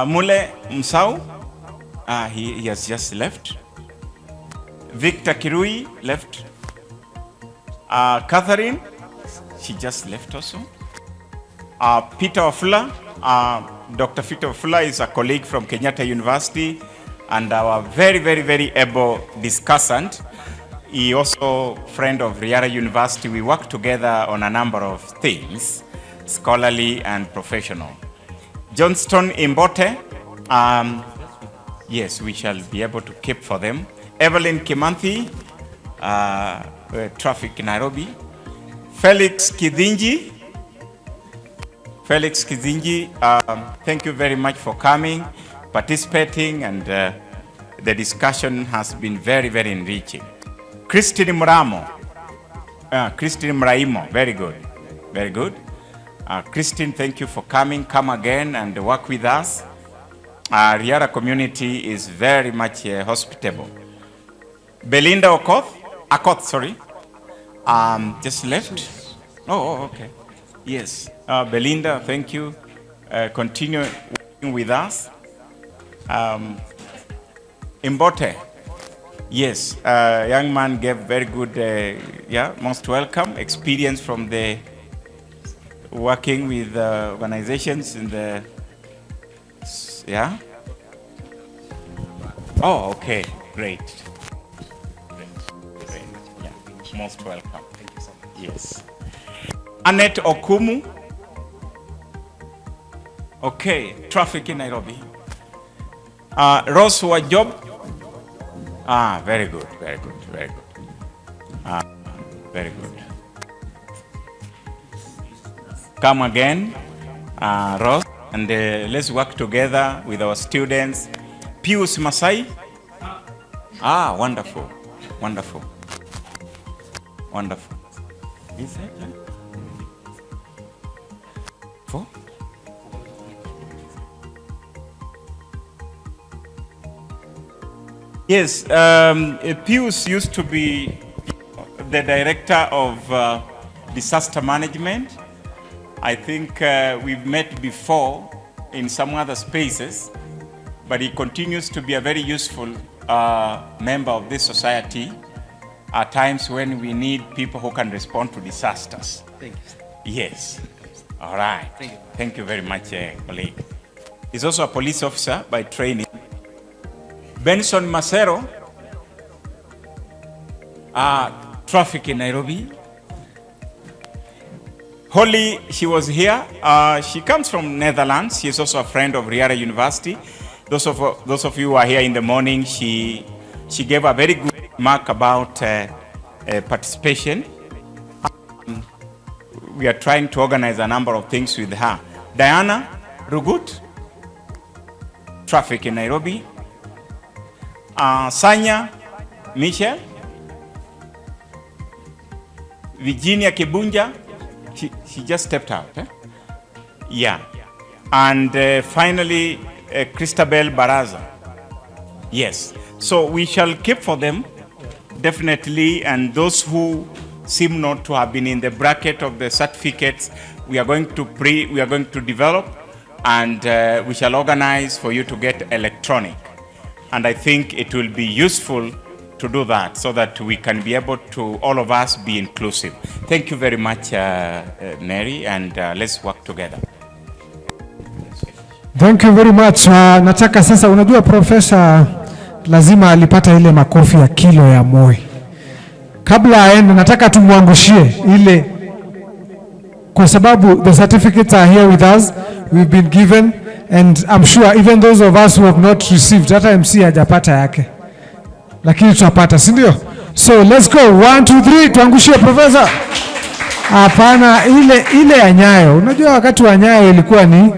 Mule Msau. He has just left. Victor Kirui left. Catherine, she just left also. Peter Ofula. Dr. Peter Ofula is a colleague from Kenyatta University and our very, very, very able discussant. He also friend of Riara University. We work together on a number of things, scholarly and professional. Johnston Imbote, yes, we shall be able to keep for them. Evelyn Kimanthi, traffic in Nairobi. Felix Kidinji. Felix Kidinji, thank you very much for coming, participating, and the discussion has been very, very enriching. Christine Muramo. Christine Mraimo, very good, very good. Christine, thank you for coming. Come again and work with us. Riara community is very much hospitable. Belinda Akoth, sorry. Just left. Oh, okay. Yes. Belinda, thank you. Continue working with us. Imbote. Yes, young man gave very good, most welcome experience from the working with organizations in the, Oh, okay, great. Great. Yeah, most welcome. Thank you so much. Yes. Annette Okumu. Okay, traffic in Nairobi. Rose Wajob. Very good, very good, very good. Very good. Come again, Rose, and let's work together with our students. Pius Masai. Wonderful, wonderful, wonderful. Is that right? 4? Yes, Pius used to be the director of disaster management. I think we've met before in some other spaces, but he continues to be a very useful member of this society at times when we need people who can respond to disasters. Thank you. Yes. All right. Thank you. Thank you very much, colleague. He's also a police officer by training. Benson Macero, traffic in Nairobi. Holly, she was here. She comes from Netherlands. She is also a friend of Riara University. Those of you who are here in the morning, she gave a very good remark about participation. We are trying to organize a number of things with her. Diana Rugut, traffic in Nairobi. Sanya Michel, Virginia Kibunja, she just stepped out. Yeah. And finally, Christabel Baraza. Yes. So we shall keep for them, definitely, and those who seem not to have been in the bracket of the certificates, we are going to develop, and we shall organize for you to get electronic. And I think it will be useful to do that so that we can be able to, all of us, be inclusive. Thank you very much, Mary, and let's work together. Thank you very much. Nataka sasa, unajua profesa lazima alipata ile makofi ya kilo ya Moi. Kabla aende, nataka tumwangushie ile, kwa sababu the certificates are here with us, we've been given, and I'm sure even those of us who have not received, hata MC hajapata yake, lakini tutapata, si ndio? So let's go, 1 2 3, tuangushie profesa. Hapana, ile ya Nyayo, unajua wakati wa Nyayo ilikuwa ni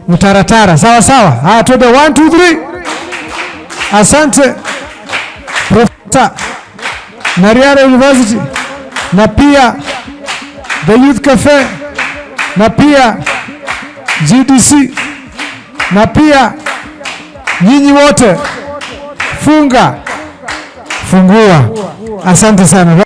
mtaratara, sawa sawa. Tuende 1 2 3. Asante profesa na Riara University, na pia the Youth Café, na pia GDC, na pia nyinyi wote fungua. Asante sana.